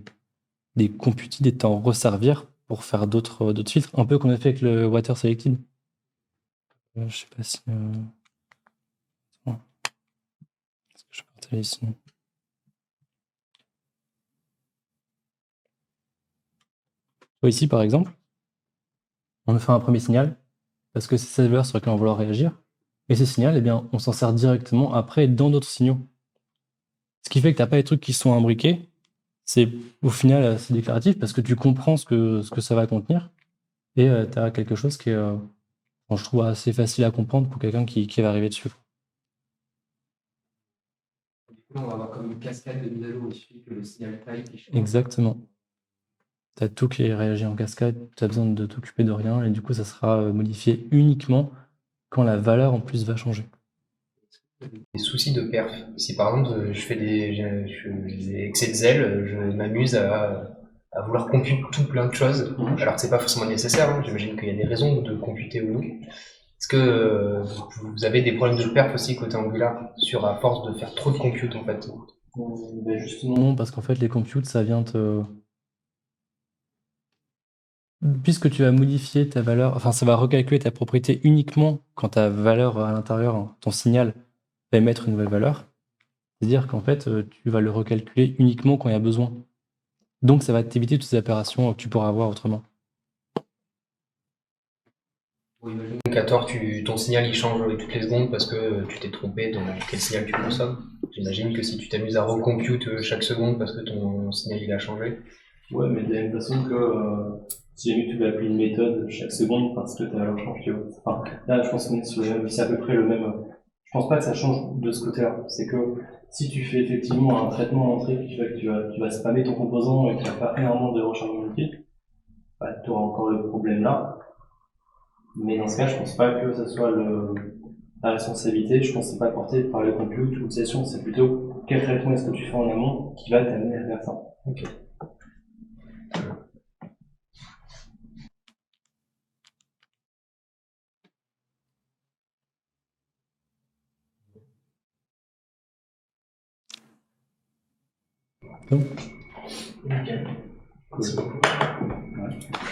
computids et de t'en resservir pour faire d'autres filtres, un peu comme on a fait avec le water selected. Je sais pas si. Attends. Est-ce que je peux partager ici? Ici, par exemple, on fait un premier signal parce que c'est cette valeur sur laquelle on va vouloir réagir. Et ce signal, eh bien, on s'en sert directement après dans d'autres signaux. Ce qui fait que tu n'as pas les trucs qui sont imbriqués. C'est au final assez déclaratif parce que tu comprends ce que ça va contenir et tu as quelque chose qui est, je trouve, assez facile à comprendre pour quelqu'un qui va arriver dessus. Du coup, on va avoir comme une cascade de mise à jour, il suffit que le signal type change. Exactement. Tu as tout qui réagit en cascade, tu as besoin de t'occuper de rien et du coup, ça sera modifié uniquement quand la valeur en plus va changer. Des soucis de perf. Si par exemple je fais j'ai excès de zèle, je m'amuse à vouloir computer tout plein de choses, alors que c'est pas forcément nécessaire, hein. J'imagine qu'il y a des raisons de computer ou non. Est-ce que vous avez des problèmes de perf aussi côté Angular, à force de faire trop de compute en fait? Ben justement, non, parce qu'en fait, les computes, ça vient te. Puisque tu vas modifier ta valeur, enfin, ça va recalculer ta propriété uniquement quand ta valeur à l'intérieur, hein, ton signal, va émettre une nouvelle valeur. C'est-à-dire qu'en fait, tu vas le recalculer uniquement quand il y a besoin. Donc, ça va t'éviter toutes ces opérations que tu pourras avoir autrement. Donc à tort, ton signal il change toutes les secondes parce que tu t'es trompé dans quel signal tu consommes. J'imagine que si tu t'amuses à recompute chaque seconde parce que ton signal il a changé. Ouais, mais de la même façon que si jamais tu veux appeler une méthode chaque seconde parce que ta valeur change, tu vois. Enfin, là, je pense qu'on est sur c'est à peu près le même. Je pense pas que ça change de ce côté-là. C'est que si tu fais effectivement un traitement d'entrée qui fait que tu vas spammer ton composant et qu'il n'y a pas énormément de rechargeabilité, bah, tu auras encore le problème là. Mais dans ce cas, je pense pas que ce soit la responsabilité. Je pense que c'est pas porté par le compute ou session. C'est plutôt quel traitement est-ce que tu fais en amont qui va t'amener à faire ça. Ok. Donc, Nickel. Merci beaucoup. ouais.